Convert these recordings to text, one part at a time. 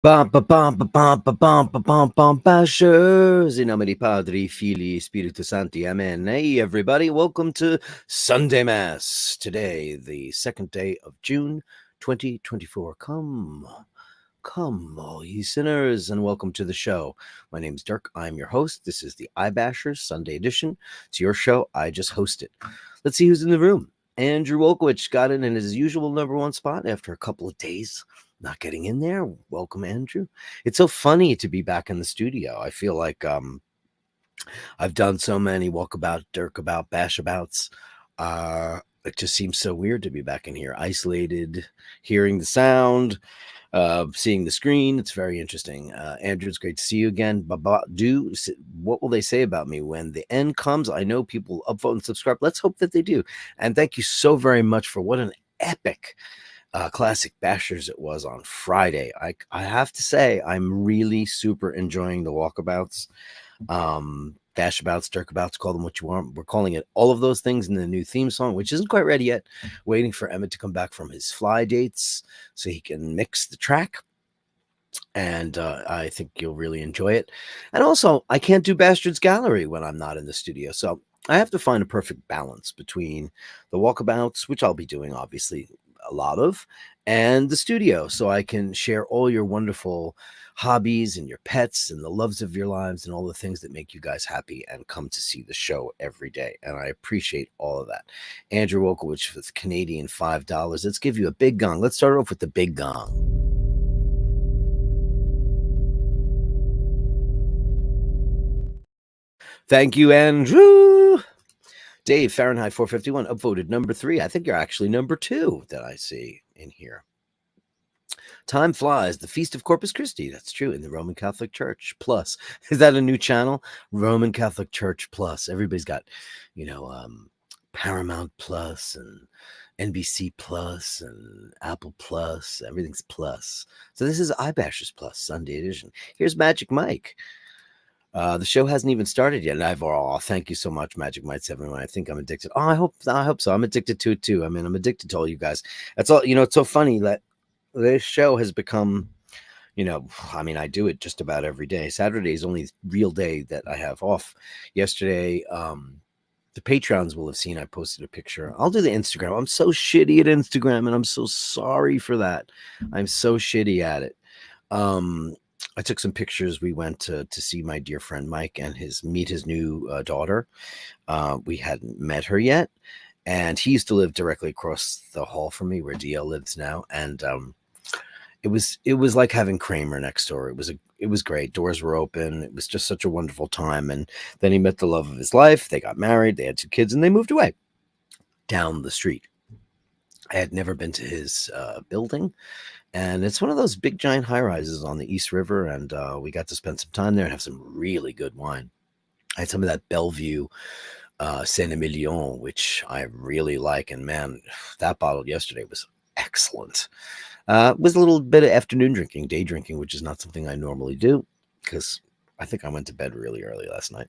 Bum, ba, bum, ba, bum, ba, bum, ba, bum, bum, Bashers. In nomine Padre, Filii, Spiritus Sancti. Amen. Hey, everybody. Welcome to Sunday Mass. Today, the second day of June, 2024. Come, all ye sinners, and welcome to the show. My name's Dirk. I'm your host. This is the iBashers Sunday edition. It's your show. I just host it. Let's see who's in the room. Andrew Wolkowicz got in his usual number one spot after a couple of days not getting in there. Welcome, Andrew. It's so funny to be back in the studio. I feel like I've done so many Walkabout, Dirkabout, Bashabouts. It just seems so weird to be back in here, isolated, hearing the sound, seeing the screen. It's very interesting. Andrew, it's great to see you again. What will they say about me when the end comes? I know people upvote and subscribe. Let's hope that they do. And thank you so very much for what an epic classic Bashers it was on Friday. I have to say, I'm really super enjoying the Walkabouts. Bashabouts, Dirkabouts, call them what you want. We're calling it all of those things in the new theme song, which isn't quite ready yet. Waiting for Emmett to come back from his fly dates so he can mix the track. And I think you'll really enjoy it. And also, I can't do Bashtards Gallery when I'm not in the studio. So I have to find a perfect balance between the Walkabouts, which I'll be doing, obviously, a lot of, and the studio, so I can share all your wonderful hobbies and your pets and the loves of your lives and all the things that make you guys happy and come to see the show every day. And I appreciate all of that. Andrew Wolkowicz with Canadian $5. Let's give you a big gong. Let's start off with the big gong. Thank you, Andrew. Dave, Fahrenheit 451, upvoted number 3. I think you're actually number 2 that I see in here. Time flies. The Feast of Corpus Christi. That's true. In the Roman Catholic Church Plus. Is that a new channel? Roman Catholic Church Plus. Everybody's got, Paramount Plus and NBC Plus and Apple Plus. Everything's Plus. So this is iBashers Plus Sunday edition. Here's Magic Mike. The show hasn't even started yet, and thank you so much, Magic Mike 71. I think I'm addicted. Oh, I hope so. I'm addicted to it too. I mean, I'm addicted to all you guys. That's all. It's so funny that this show has become, I do it just about every day. Saturday is the only real day that I have off. Yesterday, the Patrons will have seen I posted a picture. I'll do the Instagram. I'm so shitty at Instagram, and I'm so sorry for that. I'm so shitty at it. I took some pictures. We went to see my dear friend Mike and meet his new daughter. We hadn't met her yet, and he used to live directly across the hall from me where DL lives now. And it was like having Kramer next door. It was great. Doors were open. It was just such a wonderful time. And then he met the love of his life. They got married. They had 2 kids, and they moved away down the street. I had never been to his building. And it's one of those big, giant high-rises on the East River, and we got to spend some time there and have some really good wine. I had some of that Bellevue Saint-Emilion, which I really like, and man, that bottle yesterday was excellent. It was a little bit of afternoon drinking, day drinking, which is not something I normally do, because I think I went to bed really early last night.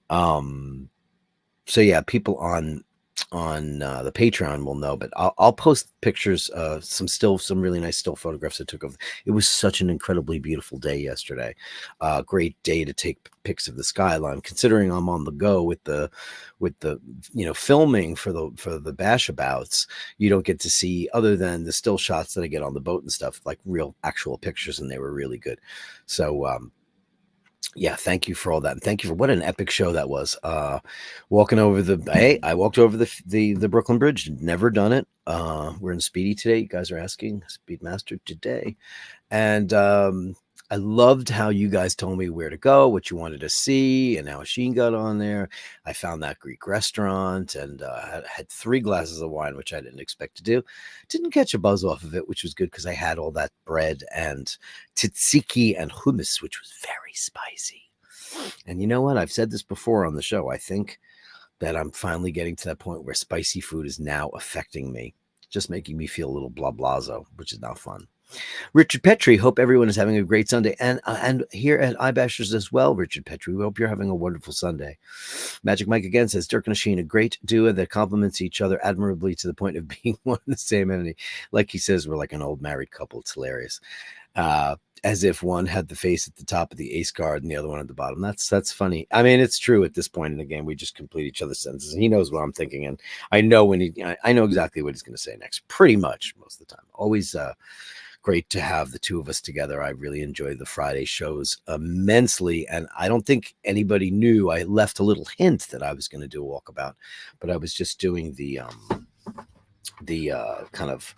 So yeah, people on the Patreon will know, but I'll post pictures of some really nice still photographs I took of. It was such an incredibly beautiful day yesterday. Great day to take pics of the skyline, considering I'm on the go with the filming for the Bashabouts. You don't get to see, other than the still shots that I get on the boat and stuff, like real actual pictures, and they were really good. So yeah, thank you for all that. And thank you for what an epic show that was. I walked over the Brooklyn Bridge. Never done it. We're in Speedy today. You guys are asking. Speedmaster today. And I loved how you guys told me where to go, what you wanted to see, and how Sheen got on there. I found that Greek restaurant and had 3 glasses of wine, which I didn't expect to do. Didn't catch a buzz off of it, which was good because I had all that bread and tzatziki and hummus, which was very spicy. And you know what? I've said this before on the show. I think that I'm finally getting to that point where spicy food is now affecting me, just making me feel a little blah blazo, which is now fun. Richard Petrie, hope everyone is having a great Sunday. And here at iBashers as well, Richard Petrie, we hope you're having a wonderful Sunday. Magic Mike again says, Dirk and Asheen, a great duo that complements each other admirably to the point of being one and the same entity. Like he says, we're like an old married couple. It's hilarious. as if one had the face at the top of the ace card and the other one at the bottom. That's funny. I mean, it's true at this point in the game. We just complete each other's sentences, and he knows what I'm thinking, and I know I know exactly what he's going to say next. Pretty much most of the time. Always great to have the two of us together. I really enjoy the Friday shows immensely, and I don't think anybody knew. I left a little hint that I was going to do a walkabout, but I was just doing the kind of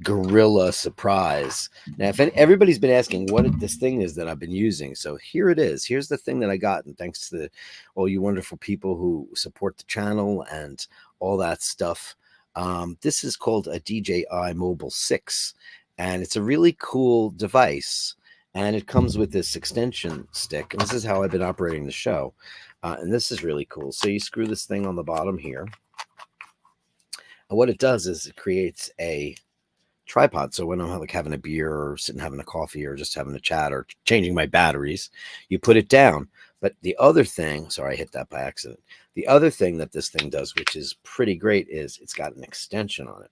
guerrilla surprise. Now, if everybody's been asking what this thing is that I've been using, so here it is. Here's the thing that I got, and thanks to all you wonderful people who support the channel and all that stuff. This is called a DJI Mobile 6, and it's a really cool device, and it comes with this extension stick, and this is how I've been operating the show, and this is really cool. So you screw this thing on the bottom here, and what it does is it creates a tripod. So when I'm like having a beer or sitting having a coffee or just having a chat or changing my batteries, you put it down. But the other thing, sorry, I hit that by accident. The other thing that this thing does, which is pretty great, is it's got an extension on it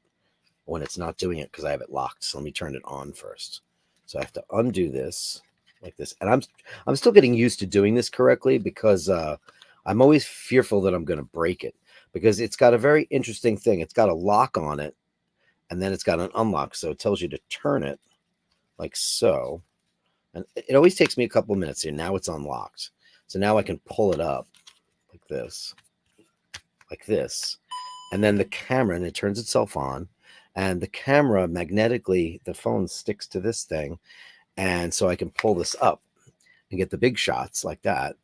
when it's not doing it because I have it locked. So let me turn it on first. So I have to undo this like this. And I'm still getting used to doing this correctly because I'm always fearful that I'm going to break it because it's got a very interesting thing. It's got a lock on it, and then it's got an unlock. So it tells you to turn it like so. And it always takes me a couple of minutes here. Now it's unlocked. So now I can pull it up like this, and then the camera, and it turns itself on, and the camera magnetically, the phone sticks to this thing. And so I can pull this up and get the big shots like that.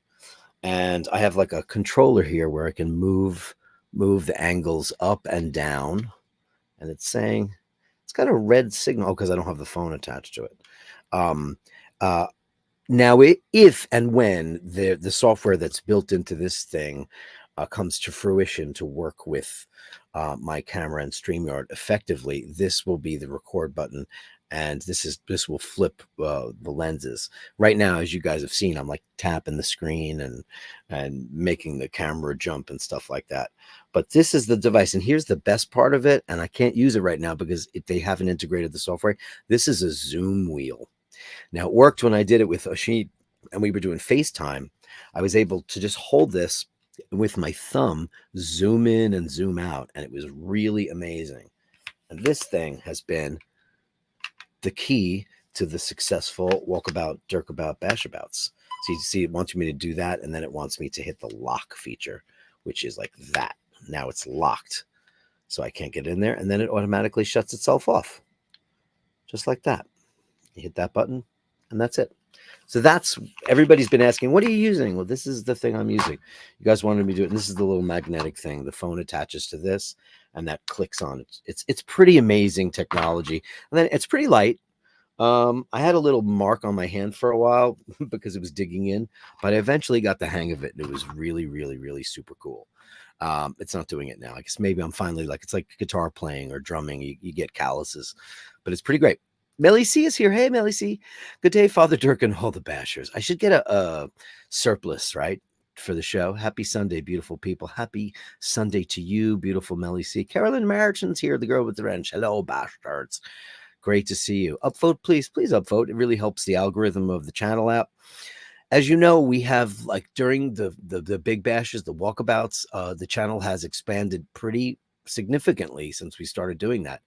And I have like a controller here where I can move the angles up and down. And it's saying it's got a red signal because I don't have the phone attached to it. Now, if and when the software that's built into this thing comes to fruition to work with my camera and StreamYard effectively, this will be the record button, and this will flip the lenses. Right now, as you guys have seen, I'm like tapping the screen and making the camera jump and stuff like that. But this is the device, and here's the best part of it, and I can't use it right now because they haven't integrated the software. This is a zoom wheel. Now, it worked when I did it with Oshie, and we were doing FaceTime. I was able to just hold this with my thumb, zoom in and zoom out, and it was really amazing. And this thing has been the key to the successful Walkabout, Dirkabout, Bashabouts. So you see, it wants me to do that, and then it wants me to hit the lock feature, which is like that. Now it's locked, so I can't get in there, and then it automatically shuts itself off, just like that. You hit that button, and that's it. So that's, everybody's been asking, what are you using? Well, this is the thing I'm using. You guys wanted me to do it, and this is the little magnetic thing. The phone attaches to this, and that clicks on it. It's pretty amazing technology, and then it's pretty light. I had a little mark on my hand for a while because it was digging in, but I eventually got the hang of it, and it was really, really, really super cool. It's not doing it now. I guess maybe I'm finally it's like guitar playing or drumming. You get calluses, but it's pretty great. Melly C is here. Hey, Melly C. Good day, Father Dirk and all the bashers. I should get a surplus, right, for the show. Happy Sunday, beautiful people. Happy Sunday to you, beautiful Melly C. Carolyn Marchin's here, the girl with the wrench. Hello, bastards. Great to see you. Upvote, please. Please upvote. It really helps the algorithm of the channel out. As you know, we have, like, during the big bashes, the walkabouts, the channel has expanded pretty significantly since we started doing that.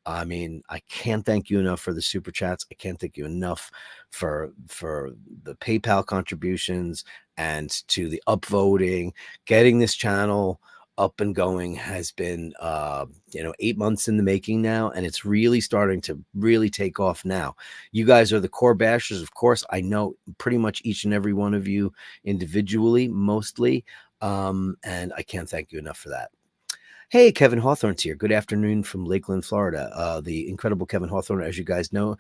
I mean, I can't thank you enough for the super chats. I can't thank you enough for the PayPal contributions and to the upvoting. Getting this channel up and going has been 8 months in the making now, and it's really starting to really take off now. You guys are the core bashers, of course. I know pretty much each and every one of you individually, mostly, and I can't thank you enough for that. Hey, Kevin Hawthorne's here. Good afternoon from Lakeland, Florida. The incredible Kevin Hawthorne, as you guys know,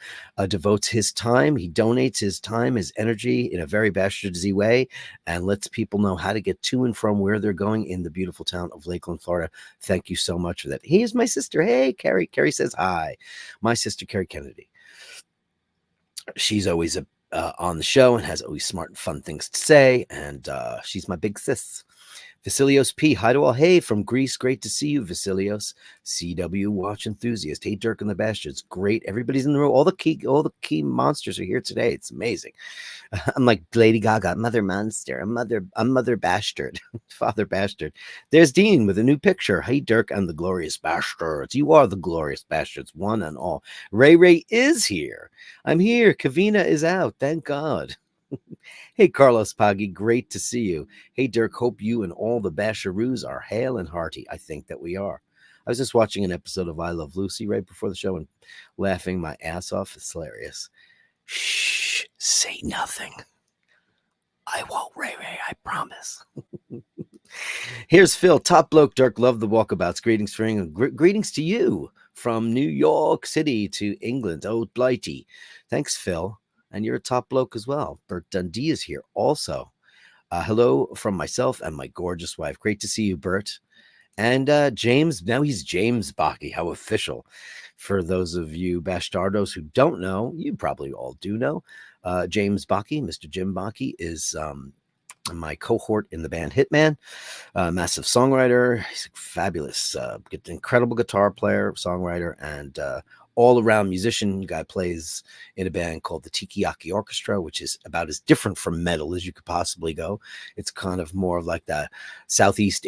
devotes his time. He donates his time, his energy in a very bastardsy way, and lets people know how to get to and from where they're going in the beautiful town of Lakeland, Florida. Thank you so much for that. He is my sister. Hey, Carrie. Carrie says hi. My sister, Carrie Kennedy. She's always on the show and has always smart and fun things to say, and she's my big sis. Vasilios P. Hi to all. Hey, from Greece. Great to see you, Vasilios. CW Watch Enthusiast. Hey, Dirk and the Bastards. Great. Everybody's in the room. All the key monsters are here today. It's amazing. I'm like Lady Gaga, Mother Monster. I'm Mother Bastard, Father Bastard. There's Dean with a new picture. Hey, Dirk and the Glorious Bastards. You are the Glorious Bastards, one and all. Ray is here. I'm here. Kavina is out. Thank God. Hey, Carlos Paggi, great to see you. Hey, Dirk, hope you and all the Basharoos are hale and hearty. I think that we are. I was just watching an episode of I Love Lucy right before the show and laughing my ass off. It's hilarious. Shh, say nothing. I won't, Ray, I promise. Here's Phil, top bloke, Dirk, love the walkabouts. Greetings, spring, and greetings to you from New York City to England. Oh, blighty. Thanks, Phil. And you're a top bloke as well. Bert Dundee is here also. Hello from myself and my gorgeous wife. Great to see you, Bert. And James, now he's James Baki. How official. For those of you Bastardos who don't know, you probably all do know. James Baki, Mr. Jim Baki, is my cohort in the band Hitman. Massive songwriter. He's a fabulous, incredible guitar player, songwriter, and all-around musician. Guy plays in a band called the Tikiyaki Orchestra, which is about as different from metal as you could possibly go. It's kind of more of like that Southeast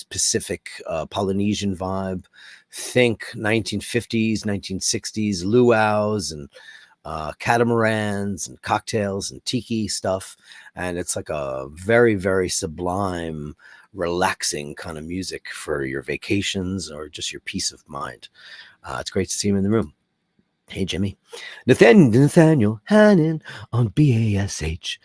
Pacific Polynesian vibe. Think 1950s, 1960s luau's and catamarans and cocktails and tiki stuff. And it's like a very, very sublime, relaxing kind of music for your vacations or just your peace of mind. It's great to see him in the room. Hey, Jimmy. Nathaniel Hannon on bash.com.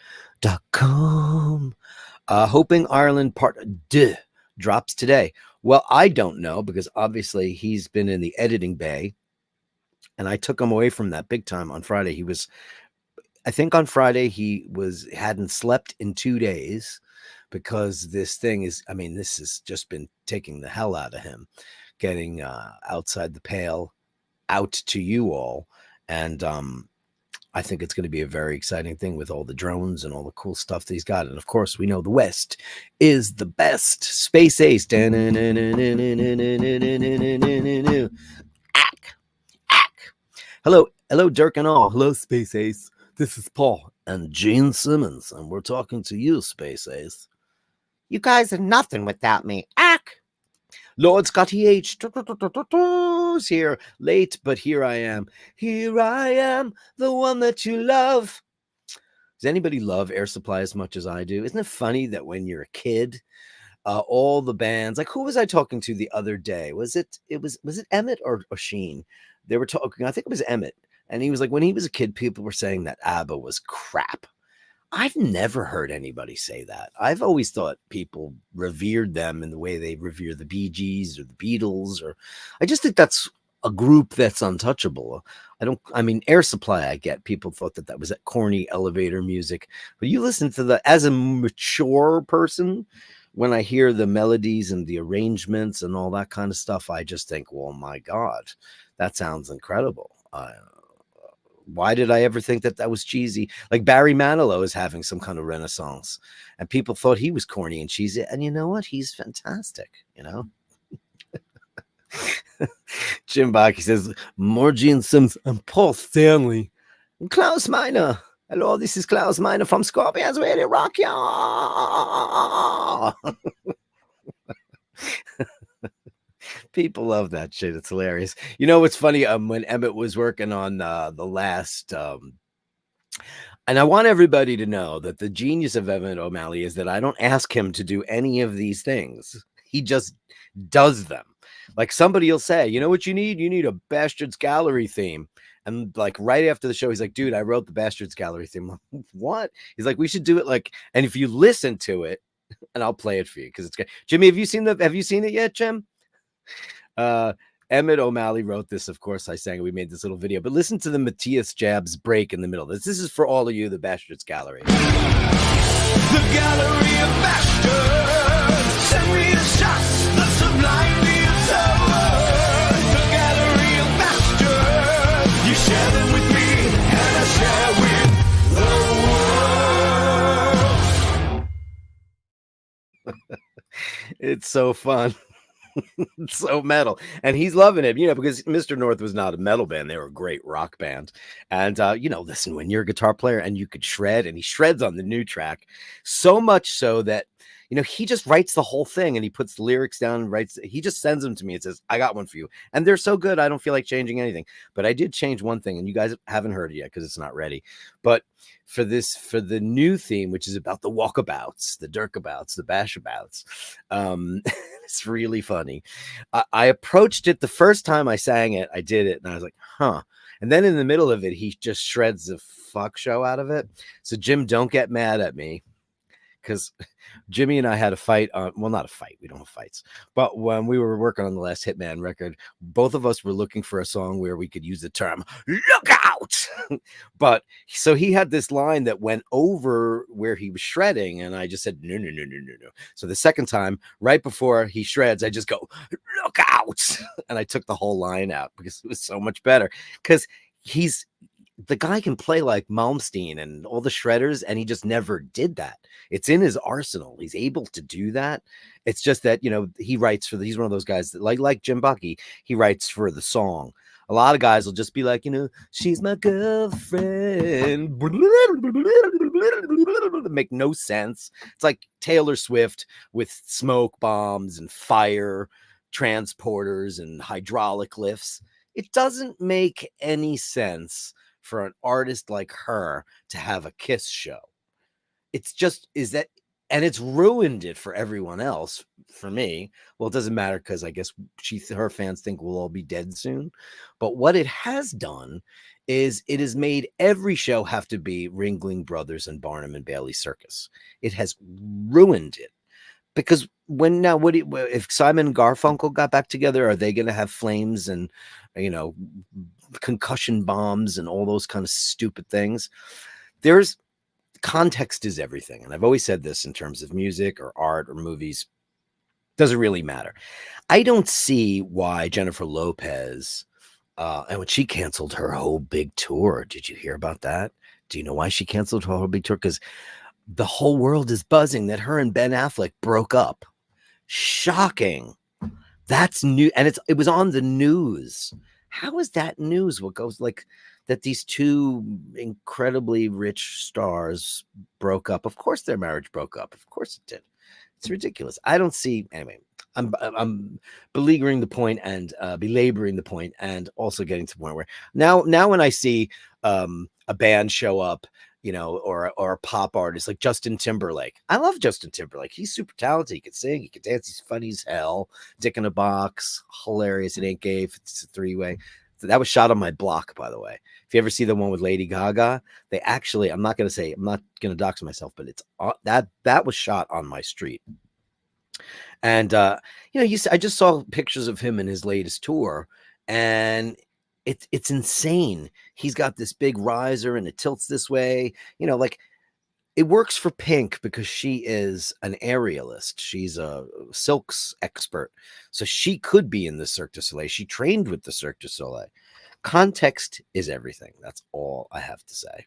Hoping Ireland Part D drops today. Well, I don't know because obviously he's been in the editing bay and I took him away from that big time on Friday. I think on Friday he hadn't slept in 2 days because this has just been taking the hell out of him. Getting outside the pale out to you all. And I think it's going to be a very exciting thing with all the drones and all the cool stuff that he's got. And of course, we know the West is the best. Space Ace. Hello, Dirk and all. Hello, Space Ace. This is Paul and Gene Simmons, and we're talking to you, Space Ace. You guys are nothing without me. Lord Scotty H is here late, but here I am. Here I am, the one that you love. Does anybody love Air Supply as much as I do? Isn't it funny that when you're a kid, all the bands, like who was I talking to the other day? Was it Emmett or Sheen? They were talking, I think it was Emmett. And he was like, when he was a kid, people were saying that ABBA was crap. I've never heard anybody say that. I've always thought people revered them in the way they revere the Bee Gees or the Beatles, or I just think that's a group that's untouchable. Air Supply, I get. People thought that was that corny elevator music, but you listen to as a mature person, when I hear the melodies and the arrangements and all that kind of stuff, I just think, well, my God, that sounds incredible. Why did I ever think that was cheesy? Like Barry Manilow is having some kind of renaissance and people thought he was corny and cheesy. And you know what? He's fantastic, you know? Jim Baki says, more Gene Sims and Paul Stanley. And Klaus Meiner. Hello, this is Klaus Meiner from Scorpions Radio Rock. Yeah. People love that shit. It's hilarious. You know what's funny? When Emmett was working on the last, and I want everybody to know that the genius of Emmett O'Malley is that I don't ask him to do any of these things. He just does them. Like somebody will say, you know what you need? You need a Bastards Gallery theme. And like right after the show, he's like, dude, I wrote the Bastards Gallery theme. I'm like, what? He's like, we should do it like, and if you listen to it, and I'll play it for you because it's good. Jimmy, have you seen it yet, Jim? Emmett O'Malley wrote this, of course. I sang it. We made this little video, but listen to the Matthias Jabs break in the middle. This is for all of you, the Bastards Gallery. The Gallery of Bastards, send me the shots, the sublime, the absurd. The Gallery of Bastards, you share them with me, and I share with the It's so fun. It's so metal, and he's loving it, because Mr. North was not a metal band. They were a great rock band. And listen, when you're a guitar player and you could shred, and he shreds on the new track, so much so that he just writes the whole thing, and he puts the lyrics down and he just sends them to me and says, I got one for you. And they're so good, I don't feel like changing anything. But I did change one thing, and you guys haven't heard it yet because it's not ready. But for the new theme, which is about the walkabouts, the dirkabouts, the bashabouts, it's really funny. I approached it the first time I sang it. I did it, and I was like, huh. And then in the middle of it, he just shreds the fuck show out of it. So Jim, don't get mad at me, because Jimmy and I had a fight not a fight. We don't have fights. But when we were working on the last Hitman record, both of us were looking for a song where we could use the term "look out." But so he had this line that went over where he was shredding, and I just said, no, no, no, no, no, no. So the second time, right before he shreds, I just go, "Look out." And I took the whole line out because it was so much better. Because the guy can play like Malmsteen and all the shredders, and he just never did that. It's in his arsenal. He's able to do that. It's just that, he writes he's one of those guys that like Jim Bucky, he writes for the song. A lot of guys will just be like, she's my girlfriend. Make no sense. It's like Taylor Swift with smoke bombs and fire transporters and hydraulic lifts. It doesn't make any sense for an artist like her to have a Kiss show. It's just, and it's ruined it for everyone else. For me, well, it doesn't matter, because I guess her fans think we'll all be dead soon. But what it has done is it has made every show have to be Ringling Brothers and Barnum and Bailey Circus. It has ruined it. Because if Simon and Garfunkel got back together, are they going to have flames and, concussion bombs and all those kind of stupid things? Context is everything. And I've always said this in terms of music or art or movies. Doesn't really matter. I don't see why Jennifer Lopez, and when she canceled her whole big tour, did you hear about that? Do you know why she canceled her whole big tour? Because the whole world is buzzing that her and Ben Affleck broke up. Shocking. That's new. And it was on the news. How is that news? What goes like that? These two incredibly rich stars broke up. Of course their marriage broke up. Of course it did. It's ridiculous. I don't see. Anyway, I'm beleaguering the point and belaboring the point, and also getting to the point where now when I see a band show up, or a pop artist like Justin Timberlake. I love Justin Timberlake. He's super talented. He can sing. He can dance. He's funny as hell. Dick in a box. Hilarious. It ain't gay if it's a three-way. So that was shot on my block, by the way. If you ever see the one with Lady Gaga, they actually, I'm not going to dox myself, but it's that was shot on my street. And, I just saw pictures of him in his latest tour, and it's insane. He's got this big riser and it tilts this way, like it works for Pink because she is an aerialist. She's a silks expert. So she could be in the Cirque du Soleil. She trained with the Cirque du Soleil. Context is everything. That's all I have to say.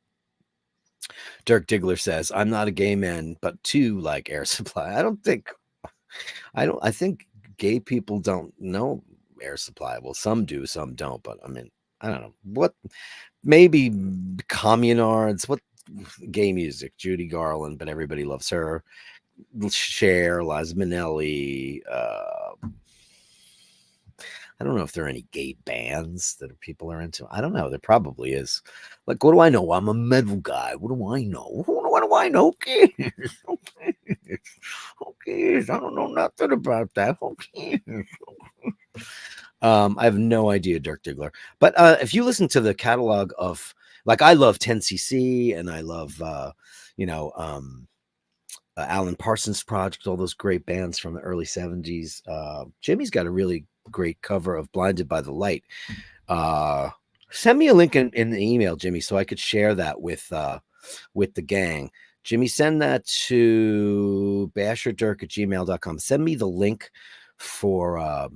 Dirk Diggler says, I'm not a gay man, but too like Air Supply. I think gay people don't know Air Supply. Well, some do, some don't, but I mean, I don't know what, maybe communards, what gay music, Judy Garland, but everybody loves her. Cher, Liza Minnelli. I don't know if there are any gay bands that people are into. I don't know. There probably is. Like, what do I know? I'm a metal guy. What do I know? What do I know? Okay. Okay. I don't know nothing about that. Okay. I have no idea, Dirk Diggler. But if you listen to the catalog of, like, I love 10cc and I love, Alan Parsons Project, all those great bands from the early 70s. Jimmy's got a really great cover of Blinded by the Light. Send me a link in the email, Jimmy, so I could share that with the gang. Jimmy, send that to basherdirk@gmail.com. Send me the link for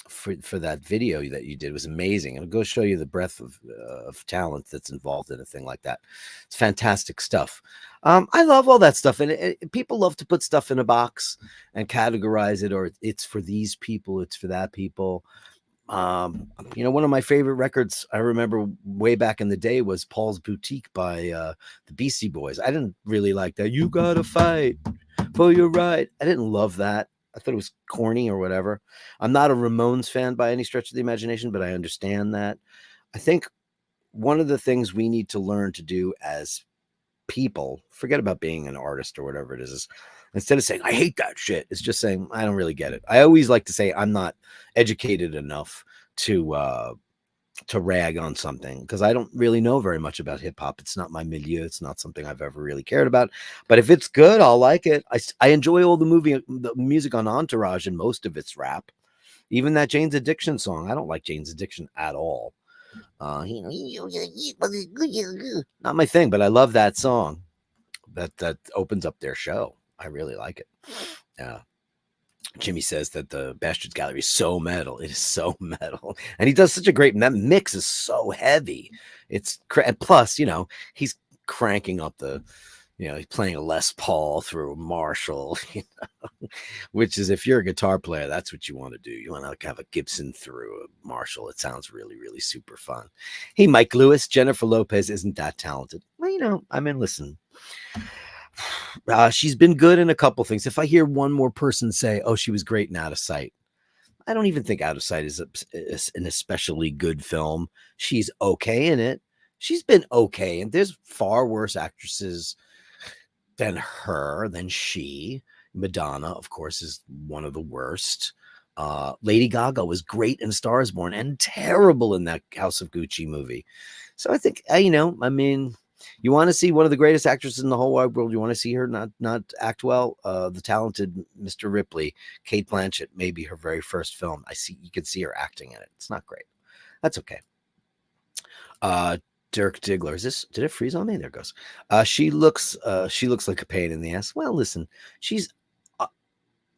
for that video that you did. It was amazing. It'll go show you the breadth of talent that's involved in a thing like that. It's fantastic stuff. I love all that stuff, and people love to put stuff in a box and categorize it, or it's for these people, it's for that people. One of my favorite records I remember way back in the day was Paul's Boutique by the Beastie Boys. I didn't really like that. You gotta fight for your right. I didn't love that. I thought it was corny or whatever. I'm not a Ramones fan by any stretch of the imagination, but I understand that. I think one of the things we need to learn to do as people, forget about being an artist or whatever it is instead of saying, I hate that shit, it's just saying, I don't really get it. I always like to say, I'm not educated enough to rag on something because I don't really know very much about hip hop. It's not my milieu. It's not something I've ever really cared about. But if it's good, I'll like it. I enjoy all the music on Entourage, and most of it's rap. Even that Jane's Addiction song, I don't like Jane's Addiction at all. Not my thing, but I love that song. That opens up their show. I really like it. Yeah. Jimmy says that the Bastards Gallery is so metal. It is so metal. And he does such a great, and that mix is so heavy. And plus, he's cranking up he's playing a Les Paul through a Marshall, which is, if you're a guitar player, that's what you want to do. You want to have a Gibson through a Marshall. It sounds really, really super fun. Hey, Mike Lewis, Jennifer Lopez isn't that talented. Well, listen. She's been good in a couple things. If I hear one more person say, oh, she was great in Out of Sight, I don't even think Out of Sight is an especially good film. She's okay in it. She's been okay. And there's far worse actresses than she. Madonna, of course, is one of the worst. Lady Gaga was great in Star is Born and terrible in that House of Gucci movie. So I think, you want to see one of the greatest actresses in the whole wide world. You want to see her not act well. The talented Mr. Ripley, Kate Blanchett, maybe her very first film. You can see her acting in it. It's not great. That's okay. Dirk Diggler. Did it freeze on me? There it goes. She looks like a pain in the ass. Well, listen, she's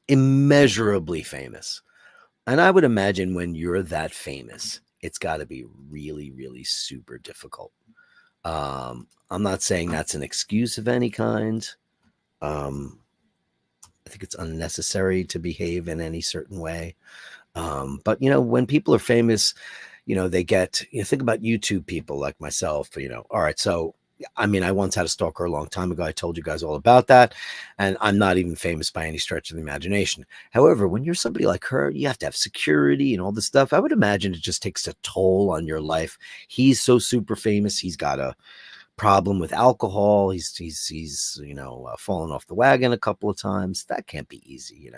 immeasurably famous. And I would imagine when you're that famous, it's got to be really, really super difficult. I'm not saying that's an excuse of any kind. I think it's unnecessary to behave in any certain way. But when people are famous, they get, think about YouTube people like myself, all right. So, I once had a stalker a long time ago. I told you guys all about that. And I'm not even famous by any stretch of the imagination. However, when you're somebody like her, you have to have security and all this stuff. I would imagine it just takes a toll on your life. He's so super famous. He's got a problem with alcohol. He's fallen off the wagon a couple of times. That can't be easy,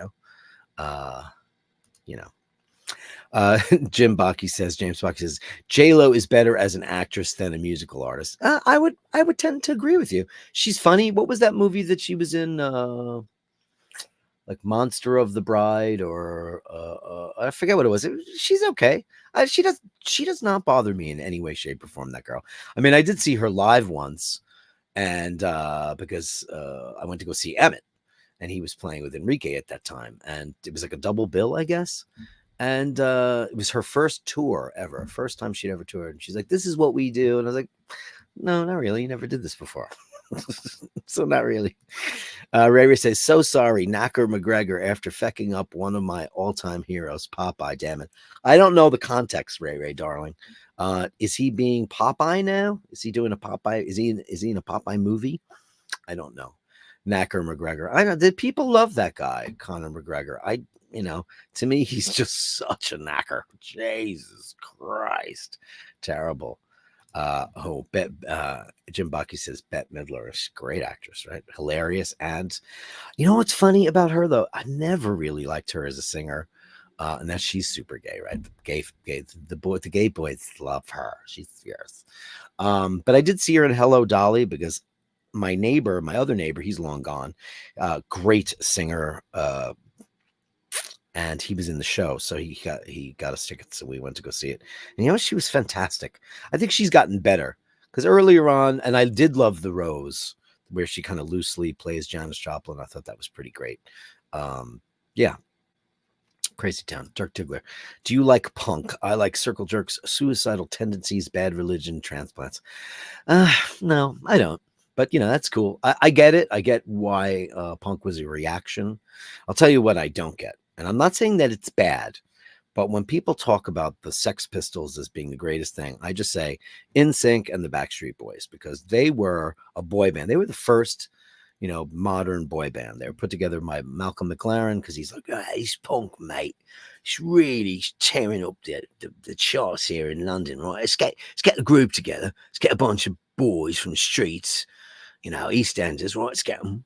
James Baki says J-Lo is better as an actress than a musical artist. I would tend to agree with you. She's funny. What was that movie that she was in? Like Monster of the Bride, or I forget what it was. She's okay. She does not bother me in any way, shape, or form. That girl. I did see her live once, and because I went to go see Emmett, and he was playing with Enrique at that time, and it was like a double bill, I guess. And it was her first tour ever, first time she'd ever toured. And she's like, "This is what we do," and I was like, "No, not really. You never did this before." So not really. Ray says, so sorry, Knacker McGregor, after fecking up one of my all-time heroes, Popeye. Damn it, I don't know the context. Ray, darling, is he being Popeye now? Is he doing a Popeye? Is he in a Popeye movie? I don't know. Knacker McGregor. I know that people love that guy, Conor McGregor. To me, he's just such a knacker. Jesus Christ, terrible. Jim Bucky says Bette Midler is a great actress, right? Hilarious. And what's funny about her though? I never really liked her as a singer. And that she's super gay, right? The gay boys love her. She's fierce. But I did see her in Hello Dolly because my other neighbor, he's long gone. Great singer. And he was in the show, so he got us tickets, so we went to go see it. And she was fantastic. I think she's gotten better because earlier on, and I did love The Rose, where she kind of loosely plays Janis Joplin. I thought that was pretty great. Yeah. Crazy Town, Dirk Diggler. Do you like punk? I like circle jerks, suicidal tendencies, bad religion, transplants. No, I don't. But that's cool. I get it. I get why punk was a reaction. I'll tell you what I don't get, and I'm not saying that it's bad, but when people talk about the Sex Pistols as being the greatest thing, I just say NSYNC and the Backstreet Boys, because they were a boy band. They were the first modern boy band. They were put together by Malcolm McLaren, because he's like, he's punk, mate. He's tearing up the charts here in London, right? Let's get a group together. Let's get a bunch of boys from the streets, EastEnders, right? Let's get them.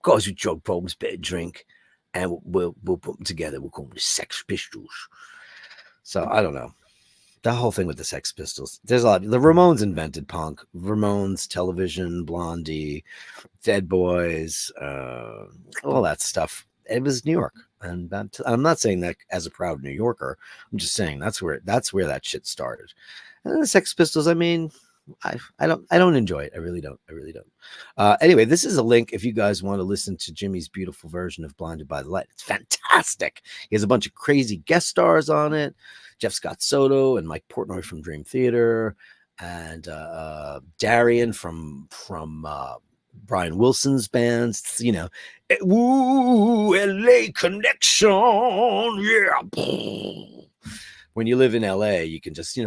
Guys with drug problems, bit of drink, and we'll put them together. We'll call them the Sex Pistols. So I don't know. The whole thing with the Sex Pistols. There's a lot. The Ramones invented punk. Ramones, Television, Blondie, Dead Boys, all that stuff. It was New York, and I'm not saying that as a proud New Yorker. I'm just saying that's where that shit started. And the Sex Pistols. I mean, I don't enjoy it. I really don't. Anyway, this is a link if you guys want to listen to Jimmy's beautiful version of "Blinded by the Light." It's fantastic. He has a bunch of crazy guest stars on it. Jeff Scott Soto and Mike Portnoy from Dream Theater, and Darian from Brian Wilson's bands. Woo, LA Connection, yeah. When you live in LA, you can just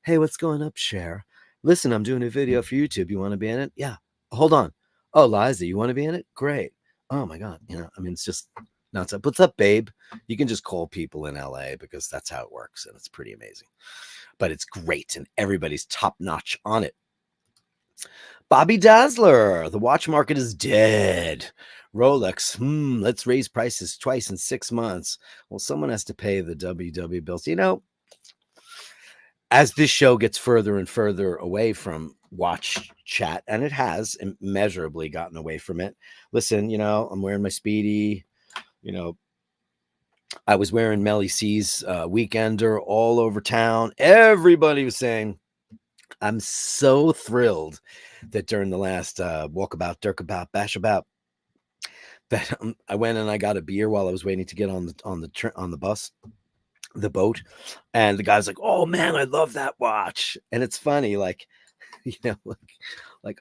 hey, what's going up, Cher? Listen, I'm doing a video for YouTube. You want to be in it? Yeah. Hold on. Oh, Liza, you want to be in it? Great. Oh my God. I mean, it's just nuts. What's up, babe? You can just call people in LA, because that's how it works. And it's pretty amazing, but it's great. And everybody's top notch on it. Bobby Dazzler. The watch market is dead. Rolex. Let's raise prices twice in 6 months. Well, someone has to pay the WW bills. As this show gets further and further away from watch chat, and it has immeasurably gotten away from it. Listen, I'm wearing my Speedy. I was wearing Melly C's Weekender all over town. Everybody was saying, I'm so thrilled that during the last Walkabout, Dirkabout, Bashabout, that I went and I got a beer while I was waiting to get on the bus, the boat, and the guy's like, "Oh man, I love that watch." And it's funny, like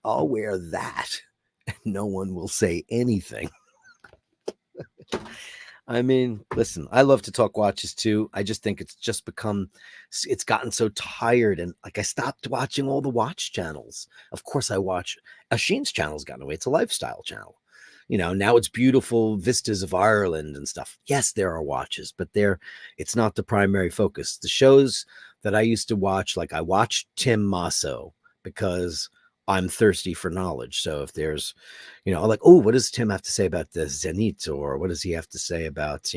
I'll wear that and no one will say anything. I mean, listen, I love to talk watches too. I just think it's gotten so tired, and like I stopped watching all the watch channels. Of course I watch Sheen's channel's gotten away. It's a lifestyle channel. Now it's beautiful vistas of Ireland and stuff. Yes, there are watches, but it's not the primary focus. The shows that I used to watch, like I watched Tim Masso because I'm thirsty for knowledge. So if there's, like, oh, what does Tim have to say about the Zenith, or what does he have to say about,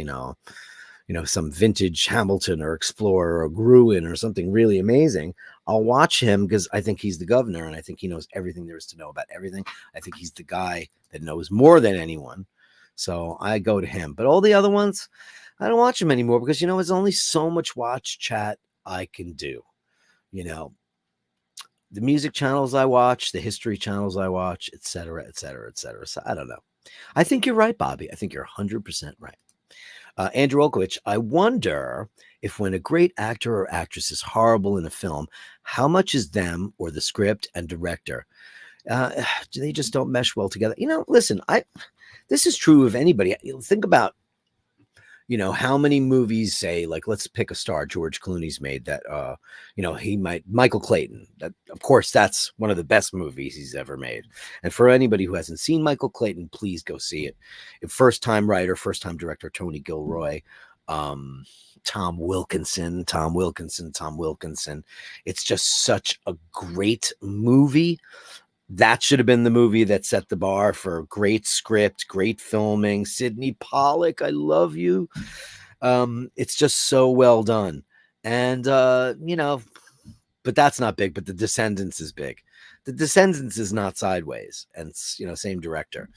some vintage Hamilton or Explorer or Gruen or something really amazing, I'll watch him because I think he's the governor and I think he knows everything there is to know about everything. I think he's the guy that knows more than anyone. So I go to him. But all the other ones, I don't watch them anymore because, there's only so much watch chat I can do. The music channels I watch, the history channels I watch, et cetera, et cetera, et cetera. So I don't know. I think you're right, Bobby. I think you're 100% right. Andrew Olkowicz, I wonder if when a great actor or actress is horrible in a film, how much is them or the script and director? They just don't mesh well together. Listen, this is true of anybody. Think about, how many movies say, like, let's pick a star George Clooney's made that, Michael Clayton. That, of course, that's one of the best movies he's ever made. And for anybody who hasn't seen Michael Clayton, please go see it. First time writer, first time director, Tony Gilroy, Tom Wilkinson. It's just such a great movie. That should have been the movie that set the bar for great script, great filming. Sidney Pollack, I love you. It's just so well done. And, but that's not big, but The Descendants is big. The Descendants is not Sideways. And it's, same director.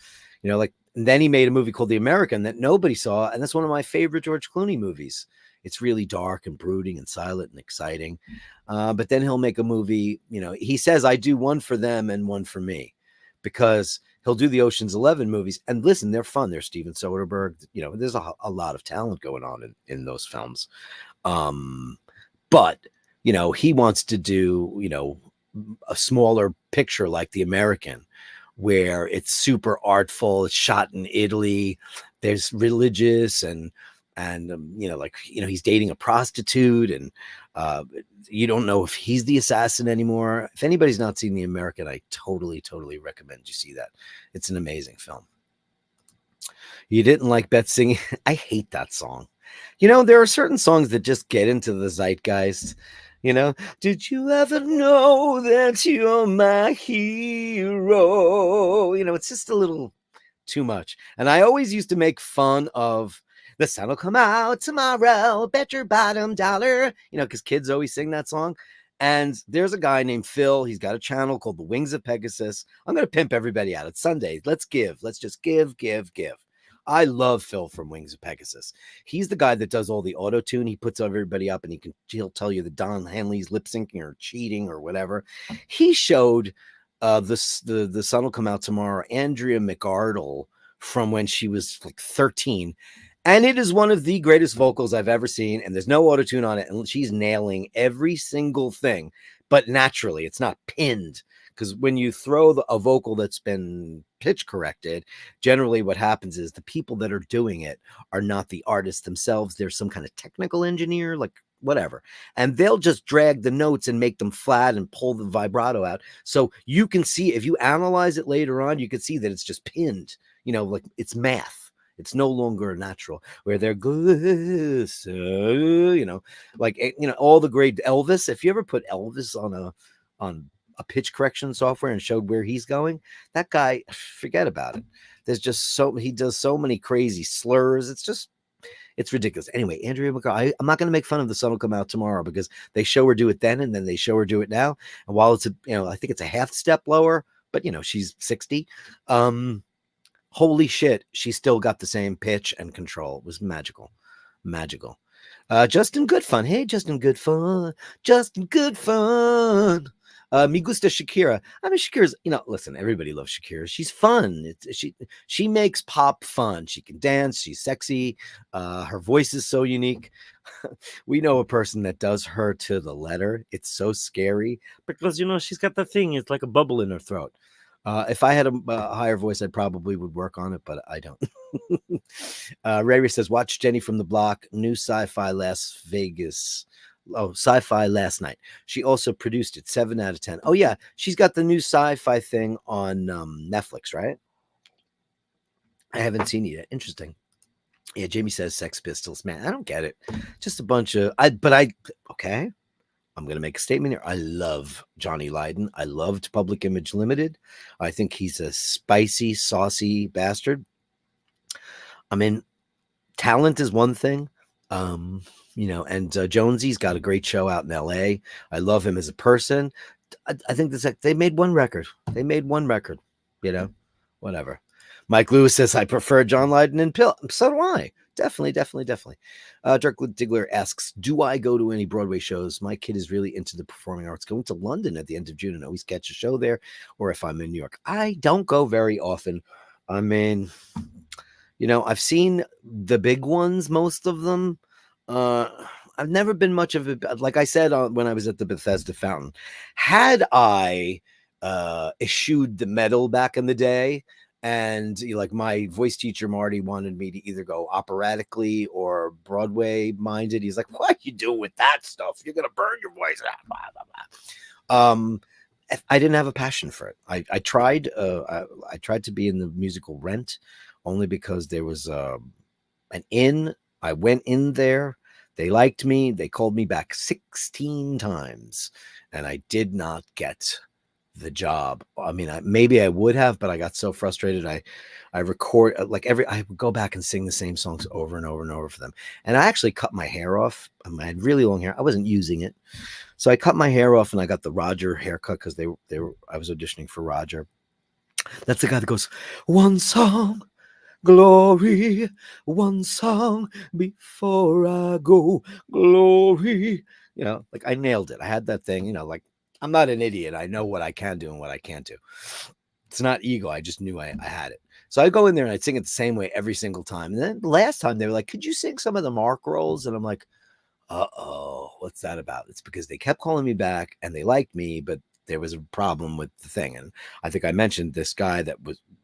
And then he made a movie called The American that nobody saw. And that's one of my favorite George Clooney movies. It's really dark and brooding and silent and exciting. But then he'll make a movie, he says, I do one for them and one for me, because He'll do the Ocean's 11 movies, and listen, they're fun. They're Steven Soderbergh. There's a lot of talent going on in those films. But he wants to do a smaller picture like The American, where it's super artful. It's shot in Italy. There's religious and he's dating a prostitute, and you don't know if he's the assassin anymore. If anybody's not seen The American, I totally recommend you see that. It's an amazing film. You didn't like Beth singing? I hate that song. There are certain songs that just get into the zeitgeist. Did you ever know that you're my hero? It's just a little too much. And I always used to make fun of the sun will come out tomorrow, bet your bottom dollar, because kids always sing that song. And there's a guy named Phil. He's got a channel called The Wings of Pegasus. I'm going to pimp everybody out. It's Sunday. Let's just give. I love Phil from Wings of Pegasus. He's the guy that does all the auto tune. He puts everybody up, and he'll tell you that Don Henley's lip syncing or cheating or whatever. He showed the sun will come out tomorrow, Andrea McArdle, from when she was like 13. And it is one of the greatest vocals I've ever seen. And there's no auto tune on it. And she's nailing every single thing, but naturally, it's not pinned. Because when you throw a vocal that's been pitch corrected, generally what happens is the people that are doing it are not the artists themselves. There's some kind of technical engineer, like whatever. And they'll just drag the notes and make them flat and pull the vibrato out. So you can see, if you analyze it later on, you can see that it's just pinned, like it's math. It's no longer natural, where they're good, all the great Elvis. If you ever put Elvis on a pitch correction software and showed where he's going, that guy, forget about it. There's just he does so many crazy slurs. It's ridiculous. Anyway, Andrea McCarthy, I'm not going to make fun of The Sun Will Come Out Tomorrow, because they show her do it then, and then they show her do it now. And while it's I think it's a half step lower, but she's 60. Holy shit, she still got the same pitch and control. It was magical. Justin Goodfun. Hey, Justin Goodfun. Me gusta Shakira. I mean, Shakira's, listen, everybody loves Shakira. She's fun. She makes pop fun. She can dance. She's sexy. Her voice is so unique. We know a person that does her to the letter. It's so scary because, she's got the thing. It's like a bubble in her throat. If I had a higher voice, I probably would work on it, but I don't. Ray says, watch Jenny from the Block, new sci-fi Las Vegas. Oh, sci-fi last night. She also produced it, 7 out of 10. Oh, yeah. She's got the new sci-fi thing on Netflix, right? I haven't seen it yet. Interesting. Yeah, Jamie says Sex Pistols. Man, I don't get it. Just a bunch of... okay. I'm going to make a statement here. I love Johnny Lydon. I loved Public Image Limited. I think he's a spicy, saucy bastard. I mean, talent is one thing. And Jonesy's got a great show out in LA. I love him as a person. I think they made one record. Whatever. Mike Lewis says, I prefer John Lydon and Pill. So do I. Definitely. Dirk Diggler asks, do I go to any Broadway shows? My kid is really into the performing arts. Going to London at the end of June and always catch a show there. Or if I'm in New York, I don't go very often. I mean, I've seen the big ones, most of them. I've never been much of a, like I said, when I was at the Bethesda Fountain, had I eschewed the medal back in the day, and like my voice teacher Marty wanted me to either go operatically or Broadway minded. He's like, what you do with that stuff? You're gonna burn your voice. Blah, blah, blah. I didn't have a passion for it. I tried to be in the musical Rent, only because there was an inn. I went in there. They liked me. They called me back 16 times, and I did not get the job. I mean, maybe I would have, but I got so frustrated. I record I would go back and sing the same songs over and over and over for them. And I actually cut my hair off. I had really long hair. I wasn't using it. So I cut my hair off and I got the Roger haircut because I was auditioning for Roger. That's the guy that goes, one song, glory, one song before I go, glory. I nailed it. I had that thing, I'm not an idiot. I know what I can do and what I can't do. It's not ego. I just knew I had it. So I go in there and I'd sing it the same way every single time. And then last time they were like, could you sing some of the Mark roles? And I'm like, uh-oh, what's that about? It's because they kept calling me back and they liked me, but there was a problem with the thing. And I think I mentioned this guy that